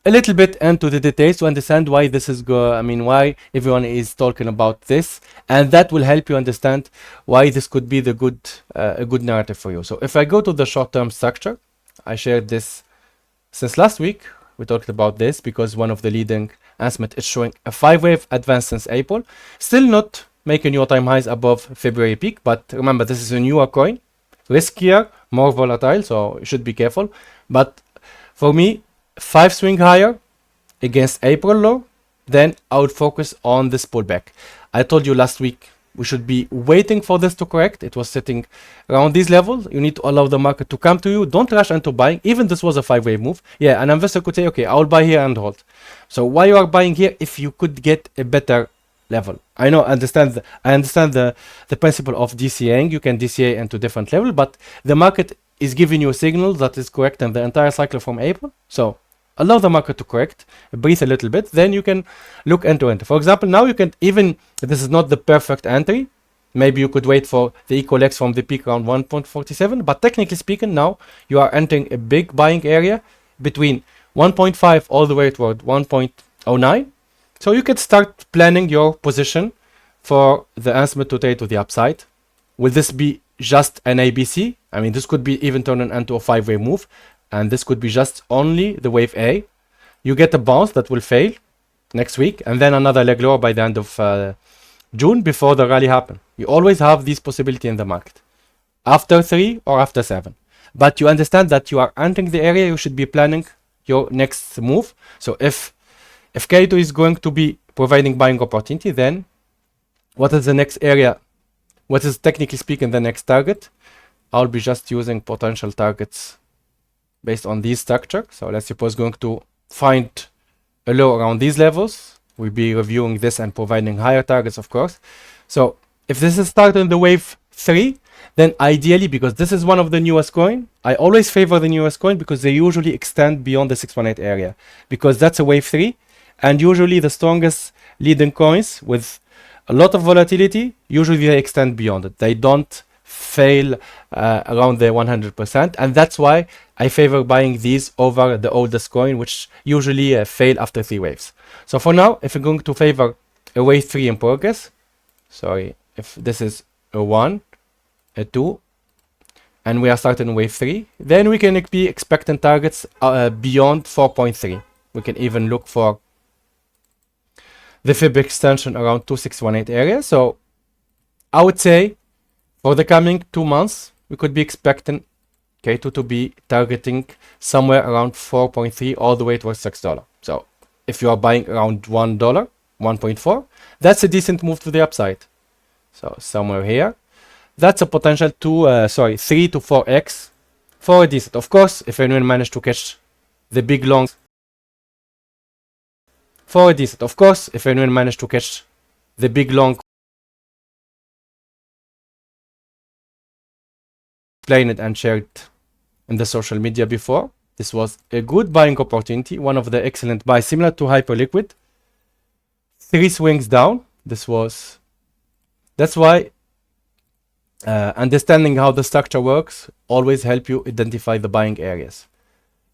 a little bit into the details to understand why this is why everyone is talking about this, and that will help you understand why this could be the a good narrative for you. So if I go to the short-term structure, I shared this since last week. We talked about this because one of the leading announcements is showing a 5-wave advance since April, still not making all-time highs above February peak, but remember, this is a newer coin, riskier, more volatile, so you should be careful. But for me, 5 swing higher against April low, then I would focus on this pullback. I told you last week we should be waiting for this to correct. It was sitting around these levels. You need to allow the market to come to you. Don't rush into buying. Even this was a 5-wave move. Yeah, an investor could say, okay, I'll buy here and hold. So why you are buying here if you could get a better level? I know, I understand the principle of DCAing. You can DCA into different level, but the market is giving you a signal that is correct in the entire cycle from April. So allow the market to correct, breathe a little bit, then you can look into it. For example, now you can even, this is not the perfect entry. Maybe you could wait for the equal X from the peak around 1.47, but technically speaking, now you are entering a big buying area between 1.5 all the way toward 1.09. So you can start planning your position for the announcement to trade to the upside. Will this be just an ABC? This could be even turning into a 5-wave move, and this could be just only the wave A. You get a bounce that will fail next week, and then another leg lower by the end of June before the rally happen. You always have this possibility in the market, after 3 or after 7. But you understand that you are entering the area, you should be planning your next move. So if K2 is going to be providing buying opportunity, then what is the next area? What is technically speaking the next target? I'll be just using potential targets based on this structure. So let's suppose going to find a low around these levels. We'll be reviewing this and providing higher targets, of course. So if this is starting the wave 3, then ideally, because this is one of the newest coin, I always favor the newest coin because they usually extend beyond the 618 area, because that's a wave 3, and usually the strongest leading coins with a lot of volatility, usually they extend beyond it. They don't fail around the 100%, and that's why I favor buying these over the oldest coin, which usually fail after 3 waves. So for now, if you're going to favor a wave 3 in progress, sorry, if this is a 1, a 2, and we are starting wave 3, then we can be expecting targets beyond 4.3. We can even look for the fib extension around 2618 area. So I would say for the coming 2 months, we could be expecting K2 to be targeting somewhere around 4.3 all the way towards $6. So if you are buying around $1, 1.4, that's a decent move to the upside. So somewhere here, that's a potential 3 to 4x for a decent. Of course, if anyone managed to catch the big longs for a decent. Of course, if anyone managed to catch the big long, explained it and shared in the social media before, this was a good buying opportunity, one of the excellent buys, similar to Hyperliquid. 3 swings down. That's why understanding how the structure works always help you identify the buying areas.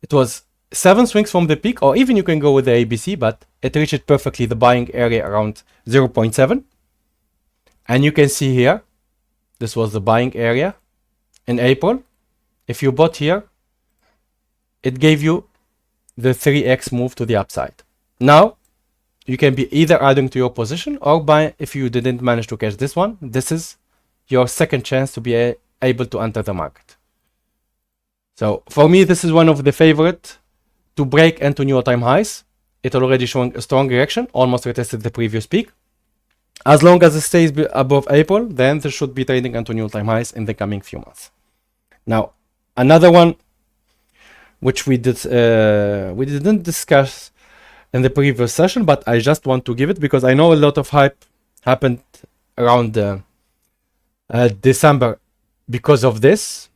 It was 7 swings from the peak, or even you can go with the ABC, but it reached perfectly the buying area around 0.7. And you can see here, this was the buying area in April. If you bought here, it gave you the 3x move to the upside. Now, you can be either adding to your position or buy. If you didn't manage to catch this one, this is your second chance to be able to enter the market. So for me, this is one of the favorite to break into new all-time highs. It already showing a strong reaction, almost retested the previous peak. As long as it stays above April, then this should be trading into new all-time highs in the coming few months. Now, another one which we didn't discuss in the previous session, but I just want to give it because I know a lot of hype happened around December because of this,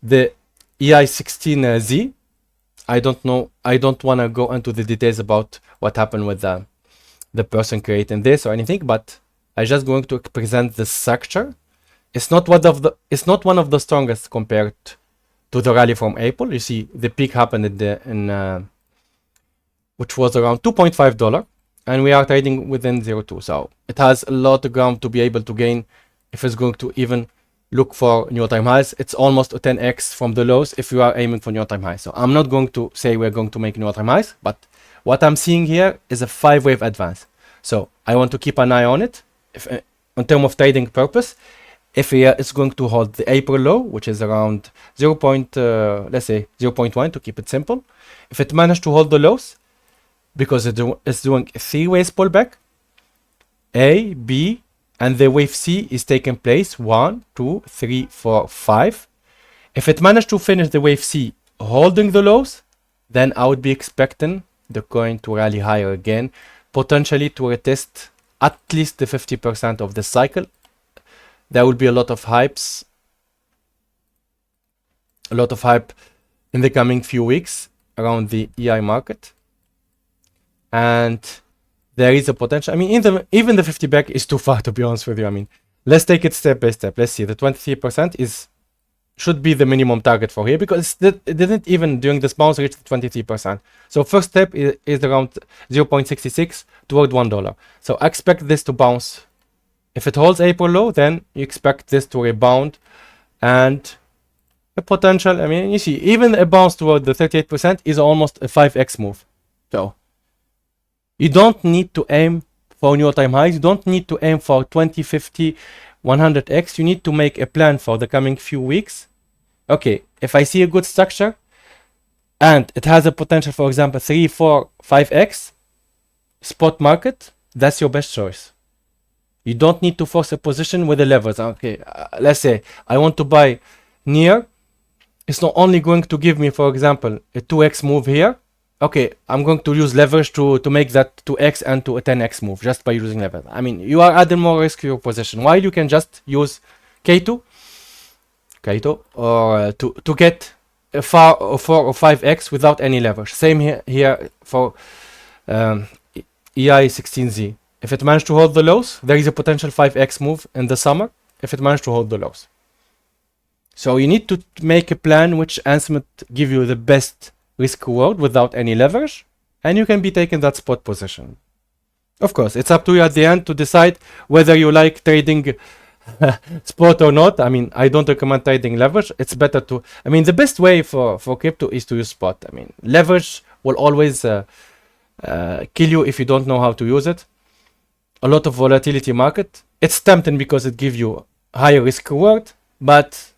the EI16Z. I don't know. I don't want to go into the details about what happened with the person creating this or anything, but I'm just going to present the structure. It's not one of the strongest compared to the rally from April. You see, the peak happened which was around $2.5, and we are trading within 0.2. So it has a lot of ground to be able to gain if it's going to even look for new all-time highs. It's almost a 10x from the lows if you are aiming for new all-time highs. So I'm not going to say we're going to make new all-time highs, but what I'm seeing here is a 5-wave advance. So I want to keep an eye on it if, in terms of trading purpose. If it's going to hold the April low, which is around let's say 0.1 to keep it simple. If it managed to hold the lows, because it's doing a 3-ways pullback, A, B, and the wave C is taking place 1, 2, 3, 4, 5. If it managed to finish the wave C holding the lows, then I would be expecting the coin to rally higher again, potentially to retest at least the 50% of the cycle. There will be a lot of hype in the coming few weeks around the EI market. And there is a potential. I mean, even the 50 back is too far, to be honest with you. I mean, let's take it step by step. Let's see. The 23% should be the minimum target for here, because it didn't even during this bounce reach the 23%. So first step is around 0.66 toward $1. So I expect this to bounce. If it holds April low, then you expect this to rebound and a potential. I mean, you see, even a bounce toward the 38% is almost a 5x move. So you don't need to aim for new all-time highs. You don't need to aim for 20, 50, 100x. You need to make a plan for the coming few weeks. Okay, if I see a good structure and it has a potential, for example, 3, 4, 5x spot market, that's your best choice. You don't need to force a position with the levels. Okay, let's say I want to buy near. It's not only going to give me, for example, a 2x move here. Okay, I'm going to use leverage to make that 2x and to a 10x move just by using leverage. I mean, you are adding more risk to your position, while you can just use K2 or to get a 4 or 5x without any leverage. Same here for EI16Z. If it managed to hold the lows, there is a potential 5x move in the summer if it managed to hold the lows. So you need to make a plan which give you the best risk reward without any leverage, and you can be taking that spot position. Of course, it's up to you at the end to decide whether you like trading spot or not. I mean, I don't recommend trading leverage. It's better to, I mean, the best way for crypto is to use spot. I mean, leverage will always kill you if you don't know how to use it. A lot of volatility market. It's tempting because it gives you higher risk reward, but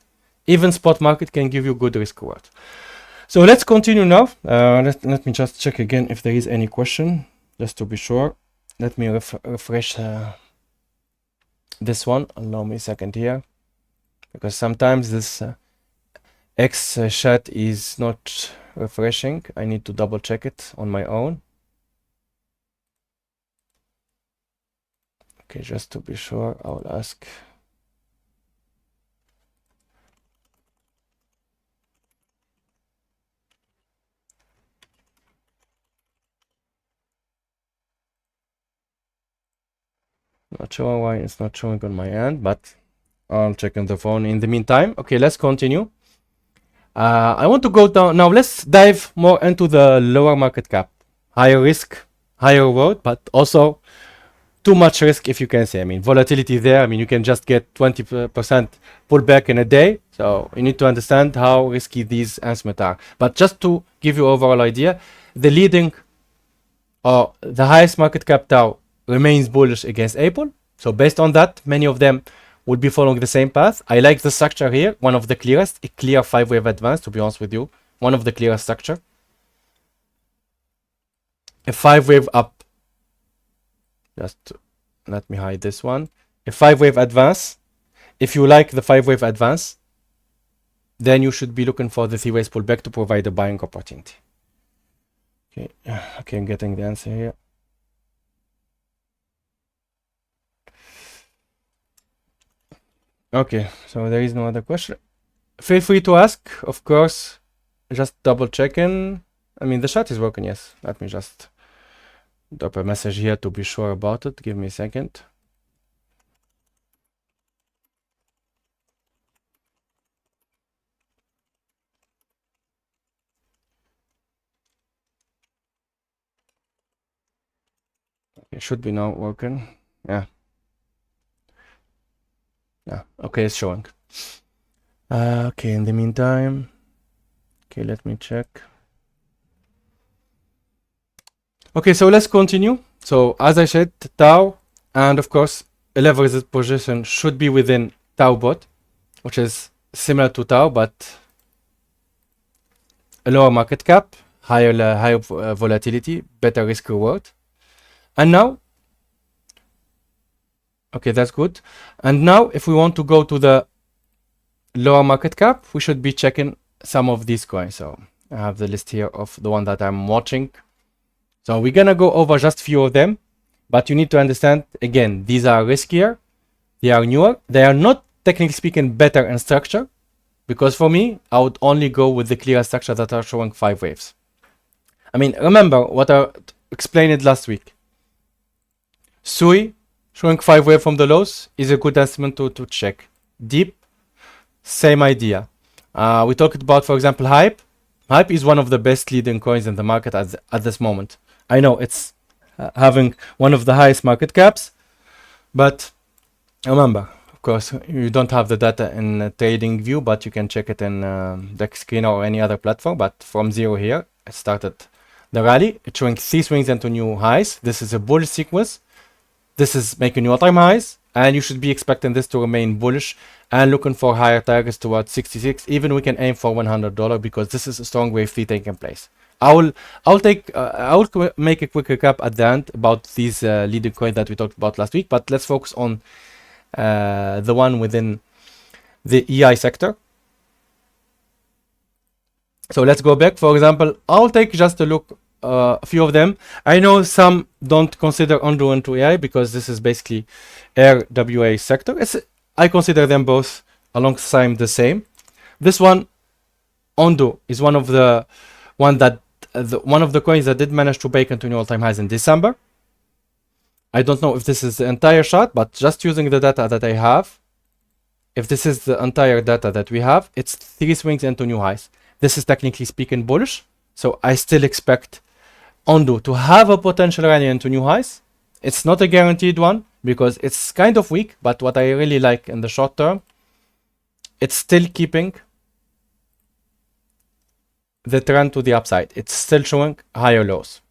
even spot market can give you good risk reward. So let's continue now. Let me just check again if there is any question, just to be sure. Let me refresh this one. Allow me a second here, because sometimes this X chat is not refreshing. I need to double check it on my own. Okay, just to be sure, I'll ask. Not sure why it's not showing on my end, but I'll check on the phone in the meantime. Okay, let's continue. I want to go down now. Let's dive more into the lower market cap, higher risk, higher reward, but also too much risk, if you can say. I mean, volatility there. I mean, you can just get 20% pullback in a day. So you need to understand how risky these instruments are. But just to give you overall idea, the leading or the highest market cap Dow remains bullish against Apple. So based on that, many of them would be following the same path. I like the structure here, one of the clearest, a clear 5-wave advance, to be honest with you. One of the clearest structure. A 5-wave up. Just let me hide this one. A 5-wave advance. If you like the 5-wave advance, then you should be looking for the 3-ways pullback to provide a buying opportunity. Okay, I'm getting the answer here. Okay, so there is no other question. Feel free to ask, of course. Just double checking. I mean, the chat is working, yes. Let me just drop a message here to be sure about it. Give me a second. It should be now working. Yeah. Yeah, okay, it's showing. Okay, in the meantime, okay, let me check. Okay, so let's continue. So as I said, Tau, and of course, a leveraged position should be within Tau bot, which is similar to Tau, but a lower market cap, higher volatility, better risk reward. And now, okay, that's good. And now, if we want to go to the lower market cap, we should be checking some of these coins. So I have the list here of the one that I'm watching. So we're gonna go over just few of them, but you need to understand, again, these are riskier, they are newer, they are not, technically speaking, better in structure, because for me, I would only go with the clearer structure that are showing 5 waves. I mean, remember what I explained it last week. Sui showing 5 wave from the lows is a good estimate to check. Deep, same idea. We talked about, for example, Hype. Hype is one of the best leading coins in the market at this moment. I know it's having one of the highest market caps, but remember, of course, you don't have the data in trading view, but you can check it in DexScreener or any other platform. But from zero here, it started the rally. It's showing 3 swings into new highs. This is a bullish sequence. This is making new all-time highs, and you should be expecting this to remain bullish and looking for higher targets towards 66. Even we can aim for $100 because this is a strong wave 3 taking place. I'll make a quick recap at the end about these leading coins that we talked about last week, but let's focus on the one within the EI sector. So let's go back. For example, I'll take just a look. A few of them. I know some don't consider Ondo into AI because this is basically RWA sector. I consider them both alongside the same. This one, Ondo, is one of the coins that did manage to break into new all-time highs in December. I don't know if this is the entire chart, but just using the data that I have, if this is the entire data that we have, it's 3 swings into new highs. This is technically speaking bullish, so I still expect Ondo to have a potential rally into new highs. It's not a guaranteed one because it's kind of weak, but what I really like in the short term, it's still keeping the trend to the upside. It's still showing higher lows.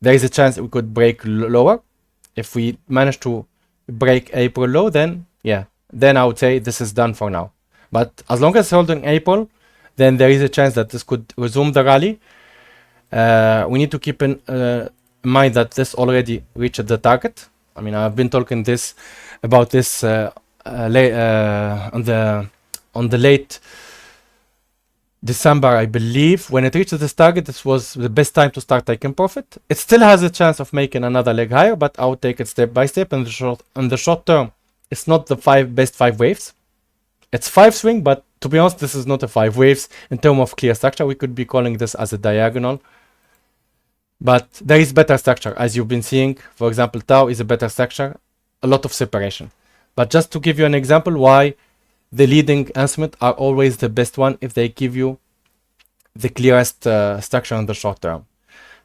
There is a chance we could break lower. If we manage to break April low, then yeah, then I would say this is done for now. But as long as it's holding April, then there is a chance that this could resume the rally. We need to keep in mind that this already reached the target. I mean, I've been talking about this on the late December, I believe, when it reaches this target, this was the best time to start taking profit. It still has a chance of making another leg higher, but I would take it step by step. In the short term, it's not the best 5 waves. It's 5 swing, but to be honest, this is not a 5 waves in terms of clear structure. We could be calling this as a diagonal, but there is better structure, as you've been seeing. For example, Tau is a better structure, a lot of separation. But just to give you an example why the leading instruments are always the best one if they give you the clearest structure in the short term.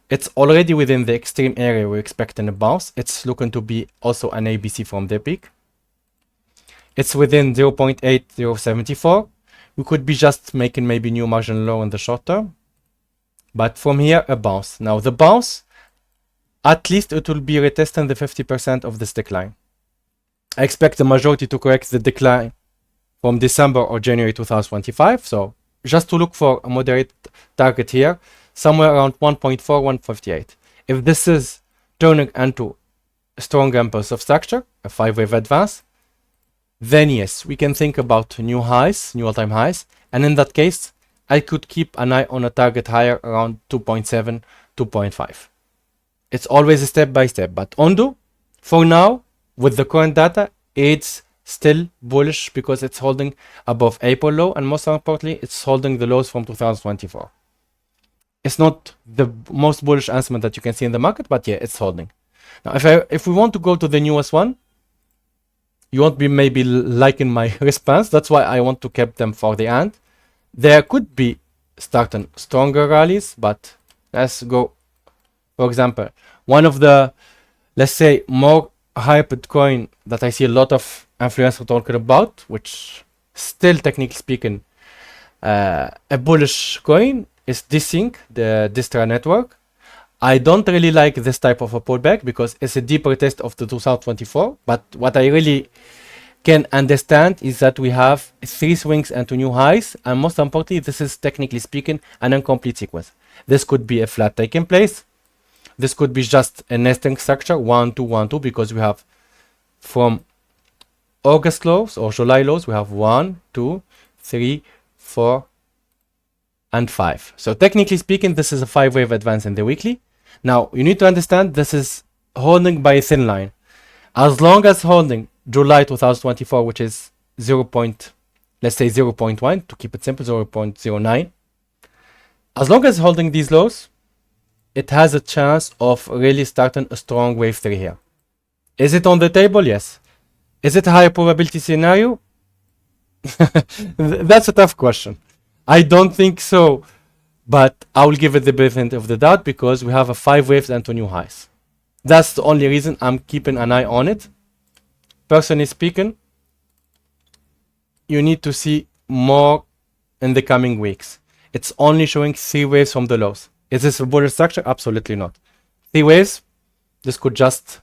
It's already within the extreme area we're expecting a bounce. It's looking to be also an ABC from the peak. It's within 0.8074. We could be just making maybe new marginal low in the short term. But from here, a bounce. Now the bounce, at least it will be retesting the 50% of this decline. I expect the majority to correct the decline from December or January 2025. So just to look for a moderate target here, somewhere around 1.4, 158. If this is turning into a strong impulse of structure, a 5-wave advance, then yes, we can think about new highs, new all-time highs. And in that case, I could keep an eye on a target higher around 2.7, 2.5. It's always a step by step. But Ondo, for now, with the current data, it's still bullish because it's holding above April low, and most importantly, it's holding the lows from 2024. It's not the most bullish instrument that you can see in the market, but yeah, it's holding. Now, if we want to go to the newest one, you won't be maybe liking my response. That's why I want to keep them for the end. There could be starting stronger rallies, but let's go. For example, one of the, let's say, more hyped coin that I see a lot of influencers talking about, which still technically speaking a bullish coin, is Dissync, the Distra network. I don't really like this type of a pullback because it's a deeper test of the 2024. But what I really can understand is that we have 3 swings into new highs, and most importantly, this is technically speaking an incomplete sequence. This could be a flat taking place. This could be just a nesting structure, 1, 2, 1, 2, because we have from August lows or July lows, we have 1, 2, 3, 4, and 5. So technically speaking, this is a 5-wave advance in the weekly. Now, you need to understand this is holding by a thin line. As long as holding July 2024, which is let's say 0.1, to keep it simple, 0.09. As long as holding these lows, it has a chance of really starting a strong wave 3 here. Is it on the table? Yes. Is it a high probability scenario? That's a tough question. I don't think so, but I will give it the benefit of the doubt because we have a 5 waves and 2 new highs. That's the only reason I'm keeping an eye on it. Personally speaking, you need to see more in the coming weeks. It's only showing 3 waves from the lows. Is this a bullish structure? Absolutely not. 3 waves, this could just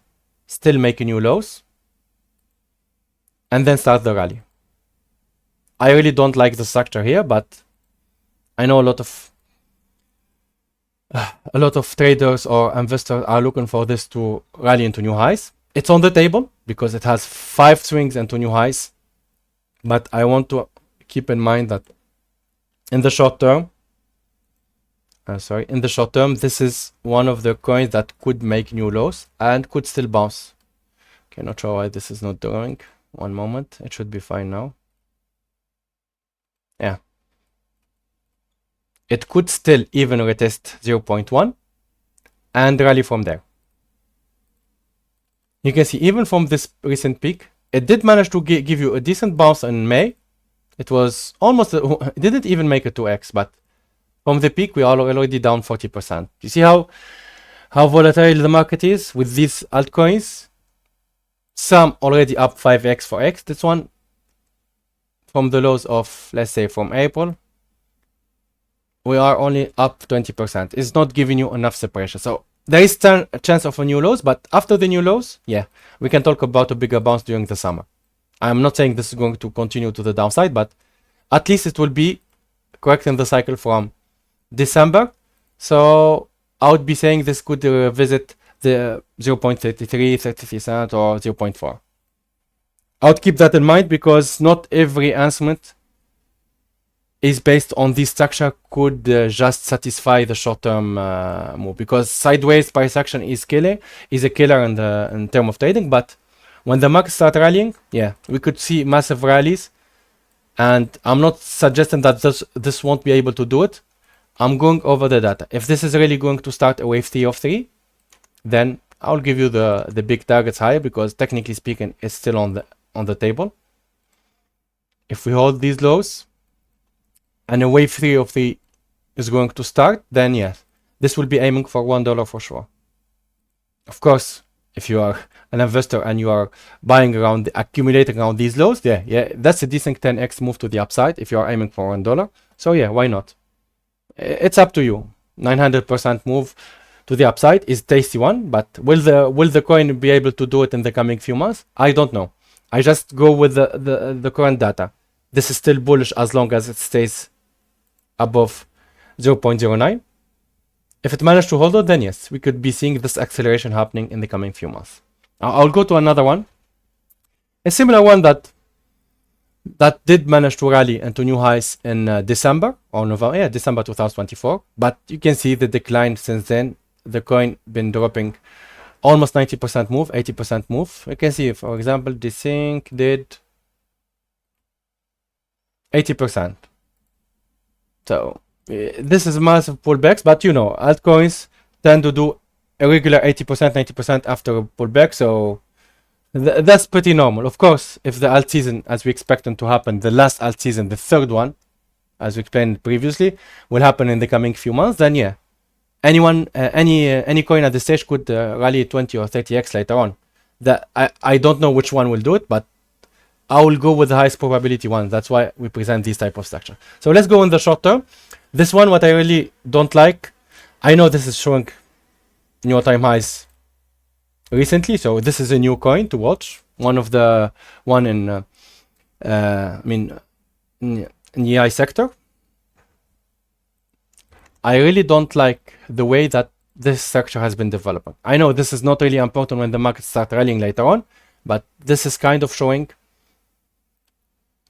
still make new lows and then start the rally. I really don't like the structure here, but I know a lot of traders or investors are looking for this to rally into new highs. It's on the table because it has 5 swings into new highs, but I want to keep in mind that in the short term, this is one of the coins that could make new lows and could still bounce. Okay, not sure why this is not doing. One moment, it should be fine now. Yeah. It could still even retest 0.1 and rally from there. You can see even from this recent peak, it did manage to give you a decent bounce in May. It was almost, it didn't even make a 2x, but from the peak, we are already down 40%. You see how volatile the market is with these altcoins? Some already up 5x, 4x. This one from the lows of, let's say, from April, we are only up 20%. It's not giving you enough separation. So there is a chance of a new lows, but after the new lows, yeah, we can talk about a bigger bounce during the summer. I'm not saying this is going to continue to the downside, but at least it will be correcting the cycle from December. So I would be saying this could visit the 0.33, 33 cent or 0.4. I would keep that in mind because not every instrument is based on this structure could just satisfy the short-term move, because sideways price action is a killer in term of trading. But when the market start rallying, yeah, we could see massive rallies. And I'm not suggesting that this won't be able to do it. I'm going over the data. If this is really going to start a wave 3 of 3, then I'll give you the big targets higher, because technically speaking, it's still on the table. If we hold these lows and a wave 3 of 3 is going to start, then yes, this will be aiming for $1 for sure. Of course, if you are an investor and you are buying around, accumulating around these lows, yeah, that's a decent 10x move to the upside if you are aiming for $1. So yeah, why not? It's up to you. 900% move to the upside is tasty one, but will the coin be able to do it in the coming few months? I don't know. I just go with the current data. This is still bullish as long as it stays above 0.09. If it managed to hold it, then yes, we could be seeing this acceleration happening in the coming few months. I'll go to another one, a similar one that did manage to rally into new highs in December or November, yeah, December 2024. But you can see the decline since then. The coin been dropping almost 90% move, 80% move. You can see, for example, this thing did 80%. So this is massive pullbacks, but you know, altcoins tend to do a regular 80%, 90% after a pullback. So that's pretty normal. Of course, if the alt season, as we expect them to happen, the last alt season, the third one, as we explained previously, will happen in the coming few months, then yeah, any coin at this stage could rally 20 or 30x later on. That I don't know which one will do it, but I will go with the highest probability one. That's why we present this type of structure. So let's go in the short term. This one, what I really don't like, I know this is showing new all-time highs recently, so this is a new coin to watch. One of the in in the AI sector. I really don't like the way that this structure has been developing. I know this is not really important when the market starts rallying later on, but this is kind of showing.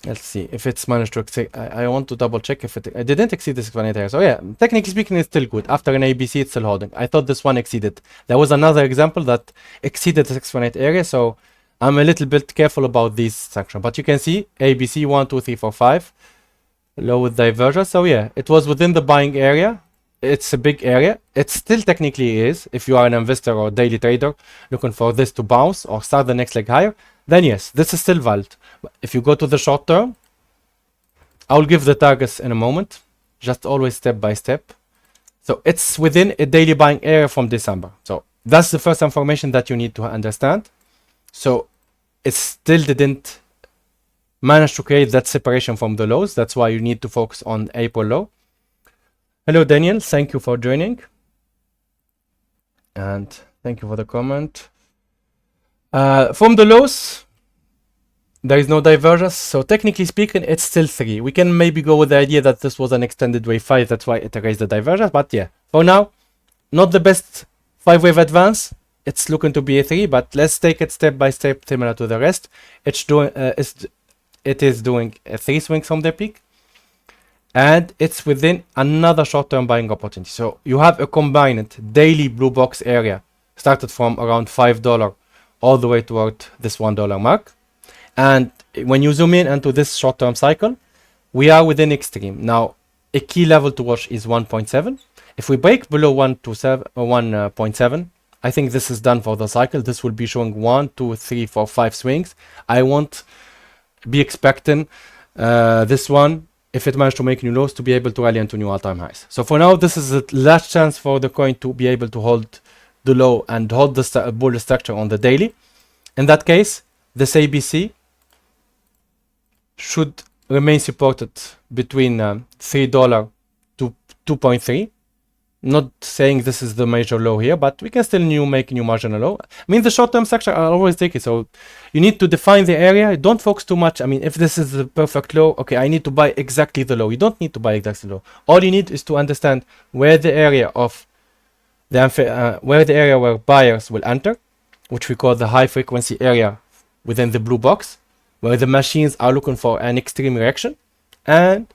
Let's see if it's managed to exceed. I want to double check if it didn't exceed this exponential area. So yeah, technically speaking, it's still good. After an ABC, it's still holding. I thought this one exceeded. There was another example that exceeded this exponential area, so I'm a little bit careful about this section. But you can see ABC 1, 2, 3, 4, 5, low with divergence. So yeah, it was within the buying area. It's a big area. It still technically is. If you are an investor or daily trader looking for this to bounce or start the next leg higher, then yes, this is still valid. If you go to the short term, I'll give the targets in a moment, just always step by step. So it's within a daily buying area from December. So that's the first information that you need to understand. So it still didn't manage to create that separation from the lows. That's why you need to focus on April low. Hello, Daniel. Thank you for joining. And thank you for the comment. From the lows, there is no divergence. So technically speaking, it's still 3. We can maybe go with the idea that this was an extended wave 5. That's why it erased the divergence. But yeah, for now, not the best 5-wave advance. It's looking to be a 3, but let's take it step by step, similar to the rest. It is doing a 3 swing from the peak. And it's within another short-term buying opportunity. So you have a combined daily blue box area started from around $5 all the way toward this $1 mark. And when you zoom in into this short-term cycle, we are within extreme. Now, a key level to watch is 1.7. If we break below 1.7, I think this is done for the cycle. This will be showing 1, 2, 3, 4, 5 swings. I won't be expecting this one, if it managed to make new lows, to be able to rally into new all-time highs. So for now, this is the last chance for the coin to be able to hold the low and hold the bull structure on the daily. In that case, this ABC should remain supported between $3 to 2.3. Not saying this is the major low here, but we can still make new marginal low. I mean, the short-term structure are always tricky, so you need to define the area. Don't focus too much. I mean, if this is the perfect low, okay, I need to buy exactly the low. You don't need to buy exactly the low. All you need is to understand where the area of where buyers will enter, which we call the high frequency area within the blue box, where the machines are looking for an extreme reaction, and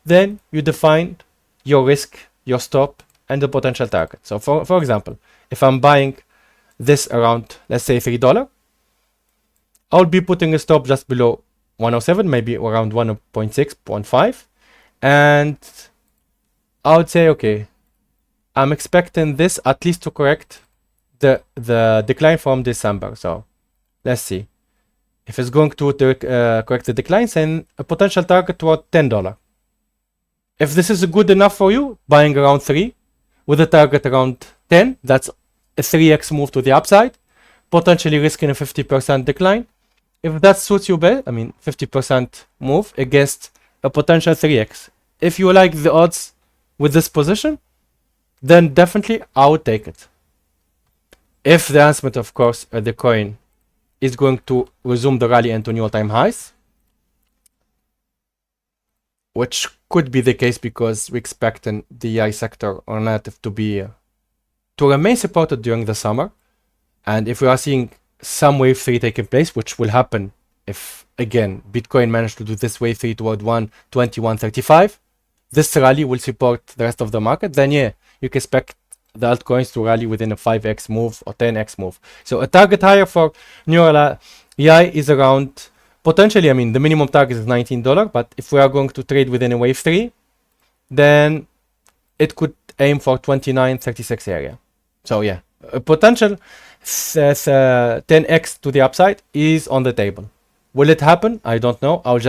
then you define your risk, your stop, and the potential target. So for example, if I'm buying this around, let's say $3, I'll be putting a stop just below 107, maybe around 1.6, 0.5. And I would say, okay, I'm expecting this at least to correct the decline from December. So let's see. If it's going to correct the declines, then a potential target toward $10. If this is good enough for you, buying around 3 with a target around 10, that's a 3x move to the upside, potentially risking a 50% decline. If that suits you better, I mean 50% move against a potential 3x. If you like the odds with this position, then definitely I would take it. If the announcement, of course, the coin is going to resume the rally into new all-time highs, which could be the case because we expect the AI sector or narrative to remain supported during the summer. And if we are seeing some wave 3 taking place, which will happen if, again, Bitcoin managed to do this wave 3 toward 120, 135, this rally will support the rest of the market, then yeah, you can expect the altcoins to rally within a 5x move or 10x move. So a target higher for neural AI is around, potentially, I mean, the minimum target is $19, but if we are going to trade within a wave 3, then it could aim for 29.36 area. So yeah, a potential 10x to the upside is on the table. Will it happen? I don't know. I will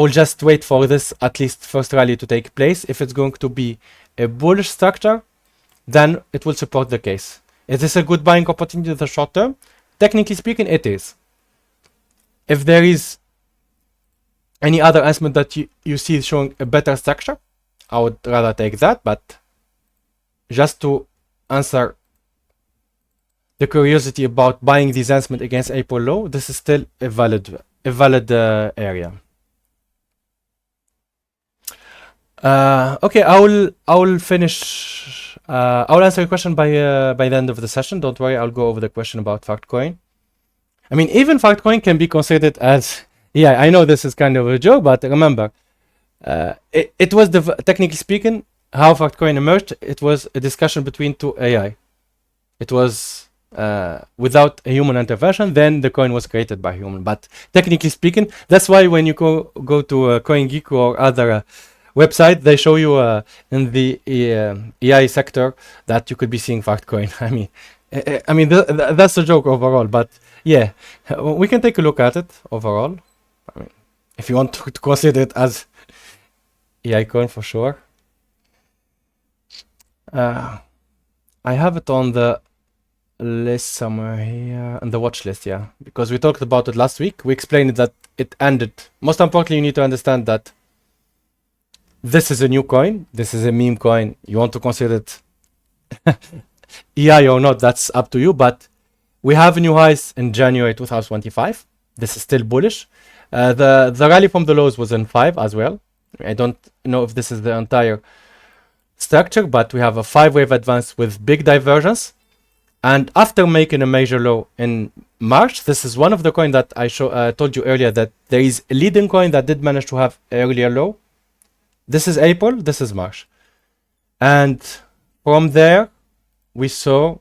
just wait for this at least first rally to take place. If it's going to be a bullish structure, then it will support the case. Is this a good buying opportunity in the short term? Technically speaking, it is. If there is any other announcement that you see showing a better structure, I would rather take that. But just to answer the curiosity about buying this announcement against April low, this is still a valid area. Okay, I will finish. I will answer a question by the end of the session. Don't worry, I'll go over the question about fartcoin. I mean, even fartcoin can be considered as, yeah, I know this is kind of a joke, but remember, it was technically speaking how fartcoin emerged. It was a discussion between two AI. It was without a human intervention. Then the coin was created by human. But technically speaking, that's why when you go to CoinGeek or other website, they show you in the AI sector that you could be seeing fartcoin. I mean that's a joke overall, but yeah, we can take a look at it overall. I mean, if you want to consider it as AI coin for sure. I have it on the list somewhere here, on the watch list, yeah, because we talked about it last week. We explained that it ended. Most importantly, you need to understand that this is a new coin. This is a meme coin. You want to consider it AI or not, that's up to you. But we have new highs in January 2025. This is still bullish. The rally from the lows was in 5 as well. I don't know if this is the entire structure, but we have a 5-wave advance with big divergence. And after making a major low in March, this is one of the coins that I told you earlier that there is a leading coin that did manage to have an earlier low. This is April, this is March. And from there, we saw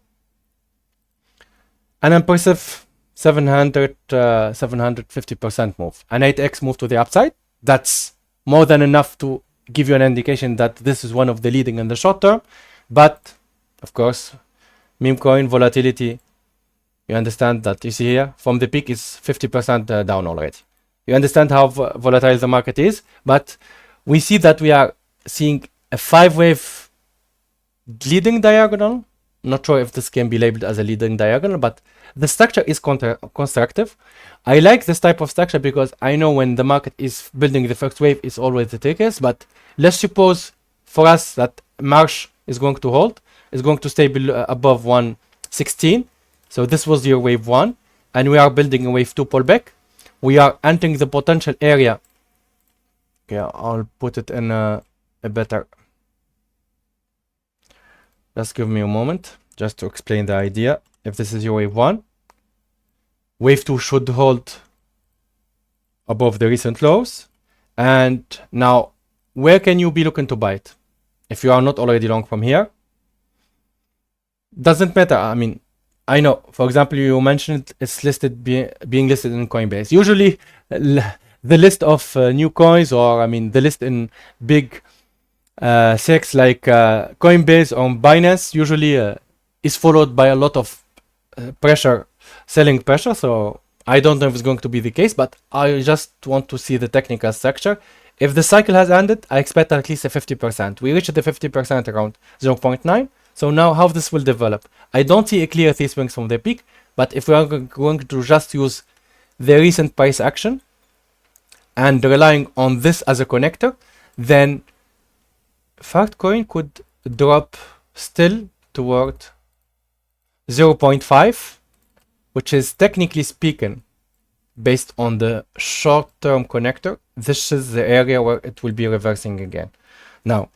an impressive 750% move, an 8x move to the upside. That's more than enough to give you an indication that this is one of the leading in the short term. But, of course, meme coin volatility, you understand that you see here, from the peak is 50% down already. You understand how volatile the market is, but we see that we are seeing a 5-wave leading diagonal. Not sure if this can be labeled as a leading diagonal, but the structure is constructive. I like this type of structure because I know when the market is building the first wave, it's always the tickets. But let's suppose for us that March is going to hold, is going to stay above 116. So this was your wave 1, and we are building a wave 2 pullback. We are entering the potential area. Okay, I'll put it in a better. Just give me a moment just to explain the idea. If this is your wave 1, wave 2 should hold above the recent lows, And now, where can you be looking to buy it? If you are not already long from here, doesn't matter. I mean, I know, for example, you mentioned it's listed being listed in Coinbase. Usually, the list of new coins, or I mean, the list in big SECs like Coinbase or Binance, usually is followed by a lot of pressure, selling pressure. So I don't know if it's going to be the case, but I just want to see the technical structure. If the cycle has ended, I expect at least a 50%. We reached the 50% around 0.9. So now how this will develop? I don't see a clear T-swings from the peak, but if we are going to just use the recent price action and relying on this as a connector, then fartcoin could drop still toward 0.5, which is technically speaking, based on the short-term connector, this is the area where it will be reversing again. Now,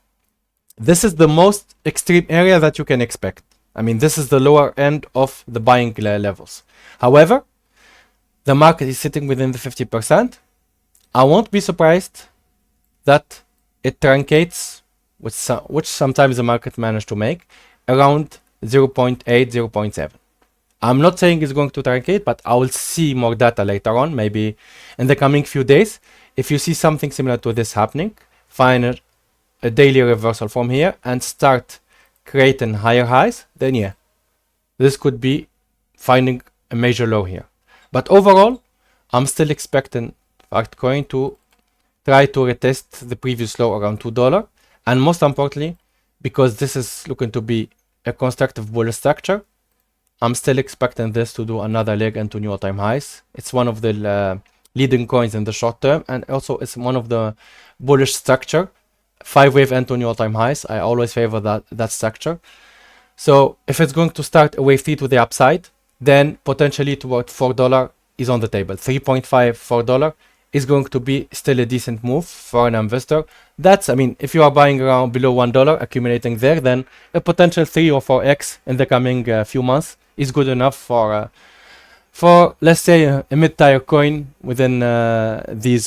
this is the most extreme area that you can expect. I mean, this is the lower end of the buying levels. However, the market is sitting within the 50%. I won't be surprised that it truncates, which sometimes the market managed to make, around 0.8, 0.7. I'm not saying it's going to truncate, but I will see more data later on, maybe in the coming few days. If you see something similar to this happening, find a daily reversal from here and start creating higher highs, then yeah, this could be finding a major low here. But overall, I'm still expecting fartcoin to try to retest the previous low around $2. And most importantly, because this is looking to be a constructive bullish structure, I'm still expecting this to do another leg into new all-time highs. It's one of the leading coins in the short term, and also it's one of the bullish structure. 5-wave into new all-time highs. I always favor that structure. So if it's going to start a wave 3 to the upside, then potentially toward $4 is on the table. 3.5, $4 is going to be still a decent move for an investor. That's, I mean, if you are buying around below $1, accumulating there, then a potential 3 or 4x in the coming few months is good enough for let's say a mid-tier coin within these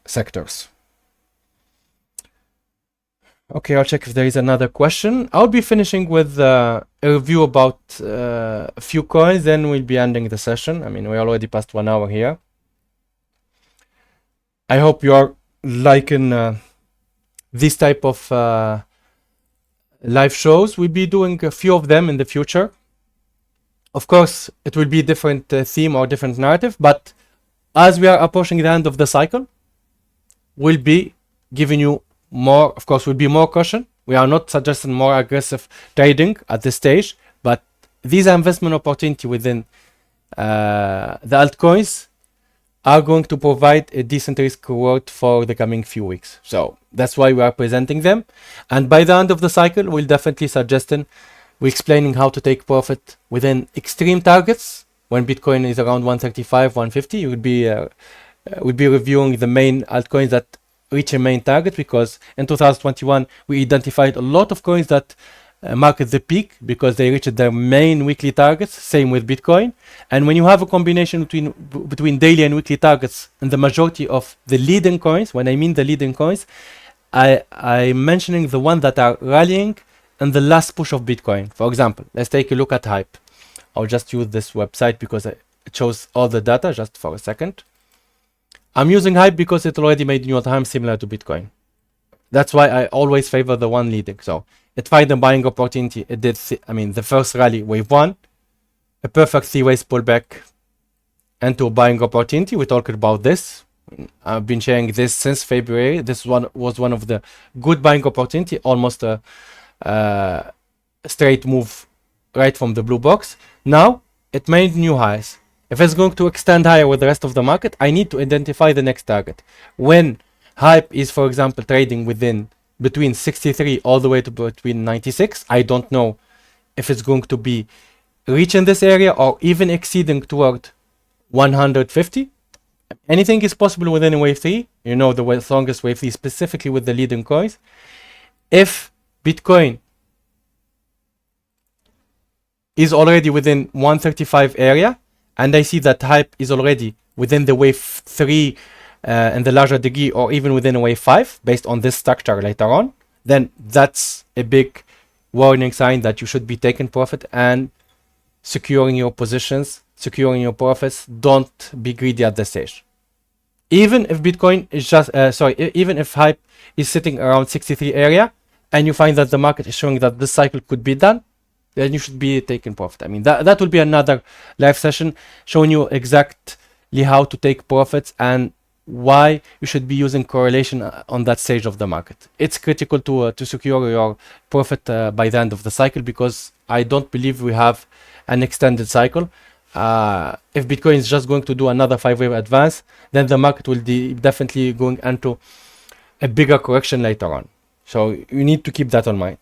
sectors. Okay, I'll check if there is another question. I'll be finishing with a review about a few coins, then we'll be ending the session. I mean, we're already past 1 hour here. I hope you are liking this type of live shows. We'll be doing a few of them in the future. Of course, it will be different theme or different narrative, but as we are approaching the end of the cycle, we'll be giving you more, of course, will be more caution. We are not suggesting more aggressive trading at this stage, but these investment opportunity within the altcoins are going to provide a decent risk reward for the coming few weeks. So that's why we are presenting them. And by the end of the cycle, we'll definitely we're explaining how to take profit within extreme targets. When Bitcoin is around 135, 150, you would be reviewing the main altcoins that reach a main target, because in 2021 we identified a lot of coins that mark at the peak because they reached their main weekly targets. Same with Bitcoin. And when you have a combination between daily and weekly targets in the majority of the leading coins, when I mean the leading coins, I'm mentioning the ones that are rallying in the last push of Bitcoin. For example, let's take a look at Hype. I'll just use this website because it shows all the data just for a second. I'm using Hype because it already made new all-time similar to Bitcoin. That's why I always favor the one leading. So it found a buying opportunity. It did, the first rally, wave 1, a perfect 3-ways pullback into a buying opportunity. We talked about this. I've been sharing this since February. This was one of the good buying opportunity, almost a straight move right from the blue box. Now it made new highs. If it's going to extend higher with the rest of the market, I need to identify the next target. When Hype is, for example, trading between 63 all the way to between 96, I don't know if it's going to be reaching this area or even exceeding toward 150. Anything is possible within a wave 3. You know, the longest wave 3, specifically with the leading coins. If Bitcoin is already within 135 area, and I see that Hype is already within the wave 3 in the larger degree, or even within a wave 5 based on this structure later on, then that's a big warning sign that you should be taking profit and securing your positions, securing your profits. Don't be greedy at this stage. Even if Bitcoin is just even if hype is sitting around 63 area and you find that the market is showing that this cycle could be done, then you should be taking profit. I mean, that will be another live session showing you exactly how to take profits and why you should be using correlation on that stage of the market. It's critical to secure your profit by the end of the cycle, because I don't believe we have an extended cycle. If Bitcoin is just going to do another 5-wave advance, then the market will definitely going into a bigger correction later on. So you need to keep that in mind.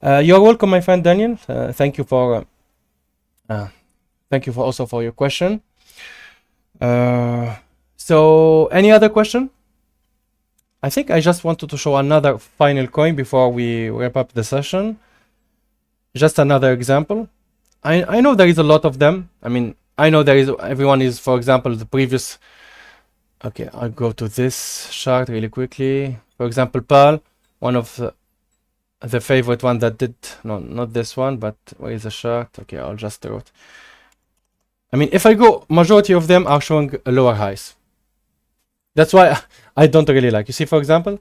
You're welcome, my friend Daniel. Thank you for also for your question. So any other question? I think I just wanted to show another final coin before we wrap up the session. Just another example. I know there is a lot of them. I mean, I know there is, everyone is, for example, the previous. Okay, I'll go to this chart really quickly. For example, Pearl, one of the favorite one that did, no, not this one, but where is the chart? Okay, I'll just throw it. I mean, if I go, majority of them are showing lower highs. That's why I don't really like. You see, for example,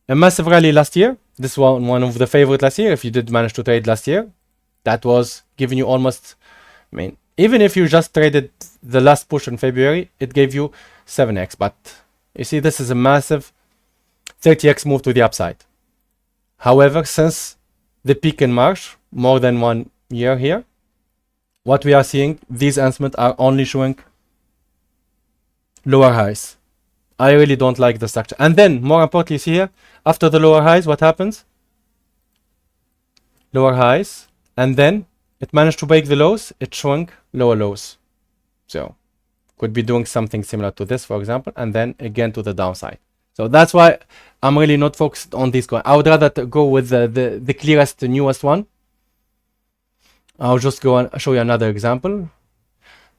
a massive rally last year. This one of the favorite last year. If you did manage to trade last year, that was giving you almost, I mean, even if you just traded the last push in February, it gave you 7x. But you see, this is a massive 30x move to the upside. However, since the peak in March, more than 1 year here, what we are seeing, these instruments are only showing lower highs. I really don't like the structure. And then, more importantly, see here, after the lower highs, what happens? Lower highs. And then it managed to break the lows. It's showing lower lows. So, could be doing something similar to this, for example. And then, again, to the downside. So, that's why I'm really not focused on this coin. I would rather go with the clearest, the newest one. I'll just go and show you another example.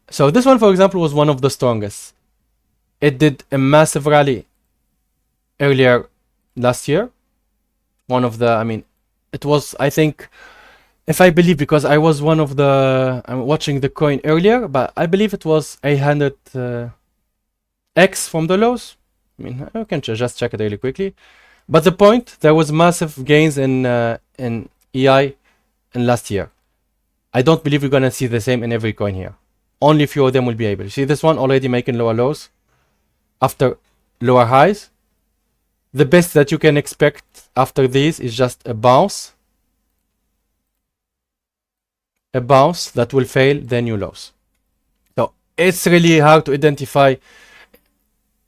So, this one, for example, was one of the strongest. It did a massive rally earlier last year. One of the, I mean, it was, I think, if I believe, because I was one of the, I'm watching the coin earlier, but I believe it was 800 X from the lows. I mean, I can just check it really quickly. But the point, there was massive gains in EI in last year. I don't believe we're going to see the same in every coin here. Only a few of them will be able. See this one already making lower lows after lower highs. The best that you can expect after this is just a bounce. A bounce that will fail the new lows. So it's really hard to identify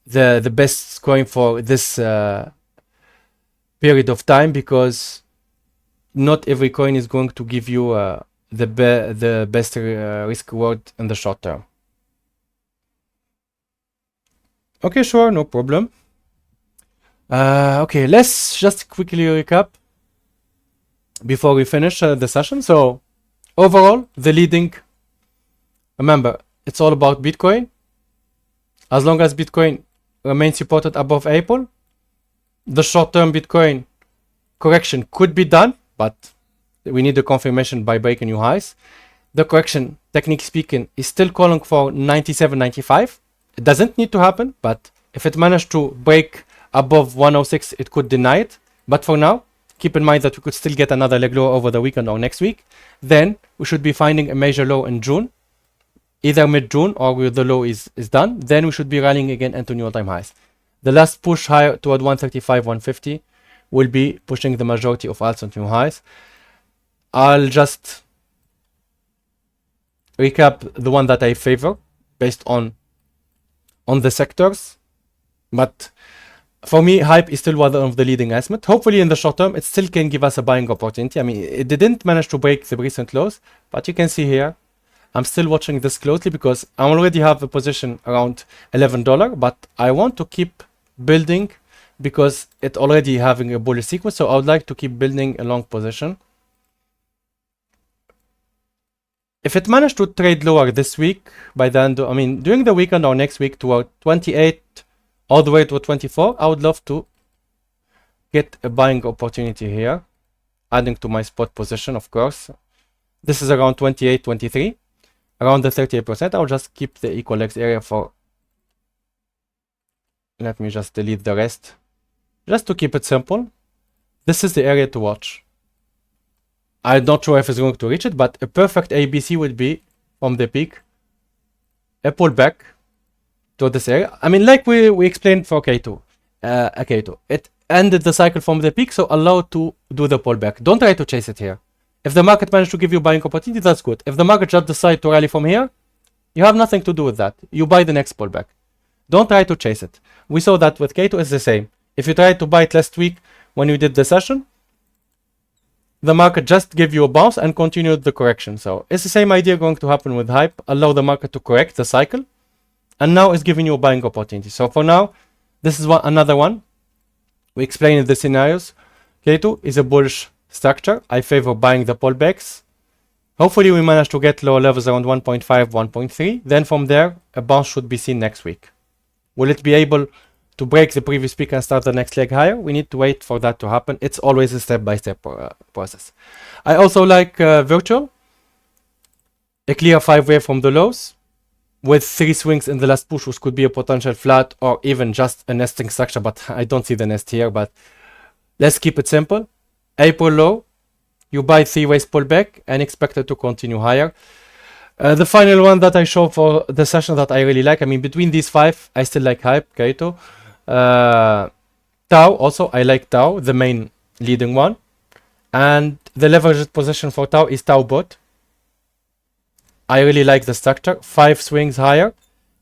the best coin for this period of time, because not every coin is going to give you the best risk reward in the short term. Okay, sure, no problem. Okay, let's just quickly recap before we finish the session. So overall, the leading, remember, it's all about Bitcoin. As long as Bitcoin remains supported above April, the short-term Bitcoin correction could be done, but we need a confirmation by breaking new highs. The correction, technically speaking, is still calling for 97.95. It doesn't need to happen, but if it managed to break above 106, it could deny it. But for now, keep in mind that we could still get another leg lower over the weekend or next week. Then we should be finding a major low in June, either mid-June or where the low is done. Then we should be rallying again into new all-time highs. The last push higher toward 135, 150 will be pushing the majority of alts into new highs. I'll just recap the one that I favor based on the sectors. But for me, hype is still one of the leading estimates. Hopefully in the short term, it still can give us a buying opportunity. I mean, it didn't manage to break the recent lows, but you can see here, I'm still watching this closely because I already have a position around $11, but I want to keep building because it already having a bullish sequence. So I would like to keep building a long position. If it managed to trade lower this week, by the end, I mean, during the weekend or next week toward 28 all the way to 24. I would love to get a buying opportunity here, adding to my spot position, of course. This is around 28, 23, around the 38%. I'll just keep the equal X area for, let me just delete the rest, just to keep it simple. This is the area to watch. I'm not sure if it's going to reach it, but a perfect ABC would be from the peak, a pullback to this area. I mean, like we explained for K2, K2, it ended the cycle from the peak, so allow to do the pullback. Don't try to chase it here. If the market managed to give you buying opportunity, that's good. If the market just decides to rally from here, you have nothing to do with that. You buy the next pullback. Don't try to chase it. We saw that with K2, it's the same. If you tried to buy it last week when you did the session, the market just gave you a bounce and continued the correction. So it's the same idea going to happen with hype. Allow the market to correct the cycle, and now it's giving you a buying opportunity. So for now, this is another one. We explained the scenarios. K2 is a bullish structure. I favor buying the pullbacks. Hopefully we manage to get lower levels around 1.5, 1.3. Then from there, a bounce should be seen next week. Will it be able to break the previous peak and start the next leg higher? We need to wait for that to happen. It's always a step-by-step process. I also like virtual, a clear 5-way from the lows with 3 swings in the last push, which could be a potential flat or even just a nesting structure, but I don't see the nest here. But let's keep it simple. April low, you buy 3 ways pullback and expect it to continue higher. The final one that I show for the session that I really like, I mean, between these 5, I still like hype, K2. Tau, also, I like Tau, the main leading one. And the leveraged position for Tau is Tau bot. I really like the structure, 5 swings higher.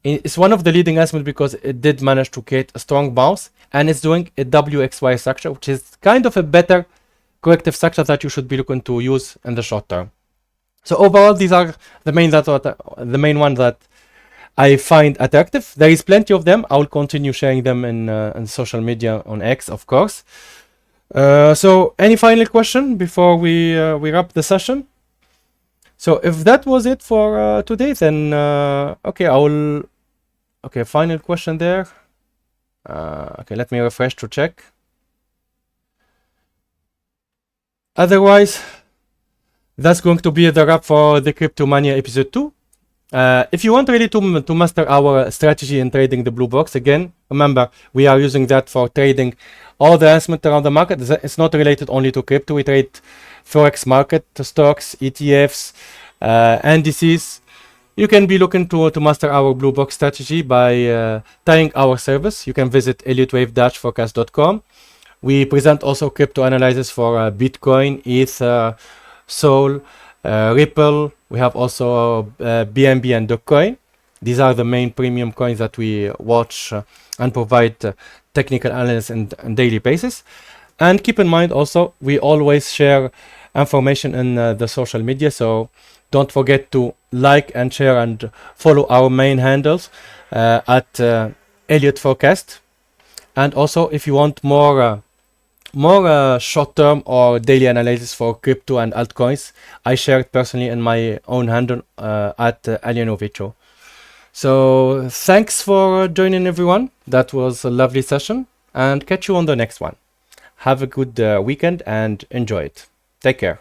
It's one of the leading estimates because it did manage to create a strong bounce, and it's doing a WXY structure, which is kind of a better corrective structure that you should be looking to use in the short term. So overall, these are the main ones that I find attractive. There is plenty of them. I will continue sharing them in social media on X, of course. So any final question before we wrap the session? So if that was it for today, then okay, I will. Okay, final question there. Okay, let me refresh to check. Otherwise, that's going to be the wrap for the Crypto Mania episode 2. If you want really to master our strategy in trading the blue box, again, remember, we are using that for trading all the investment around the market. It's not related only to crypto. We trade Forex market, stocks, ETFs, indices. You can be looking to master our blue box strategy by trying our service. You can visit elliottwave-forecast.com. We present also crypto analysis for Bitcoin, ETH, Sol, Ripple. We have also BNB and Dogecoin. These are the main premium coins that we watch and provide technical analysis on daily basis. And keep in mind also, we always share information in the social media, so don't forget to like and share and follow our main handles at Elliott Forecast. And also, if you want more short-term or daily analysis for crypto and altcoins, I share it personally in my own handle at Elliott Wave. So thanks for joining, everyone. That was a lovely session, and catch you on the next one. Have a good weekend and enjoy it. Take care.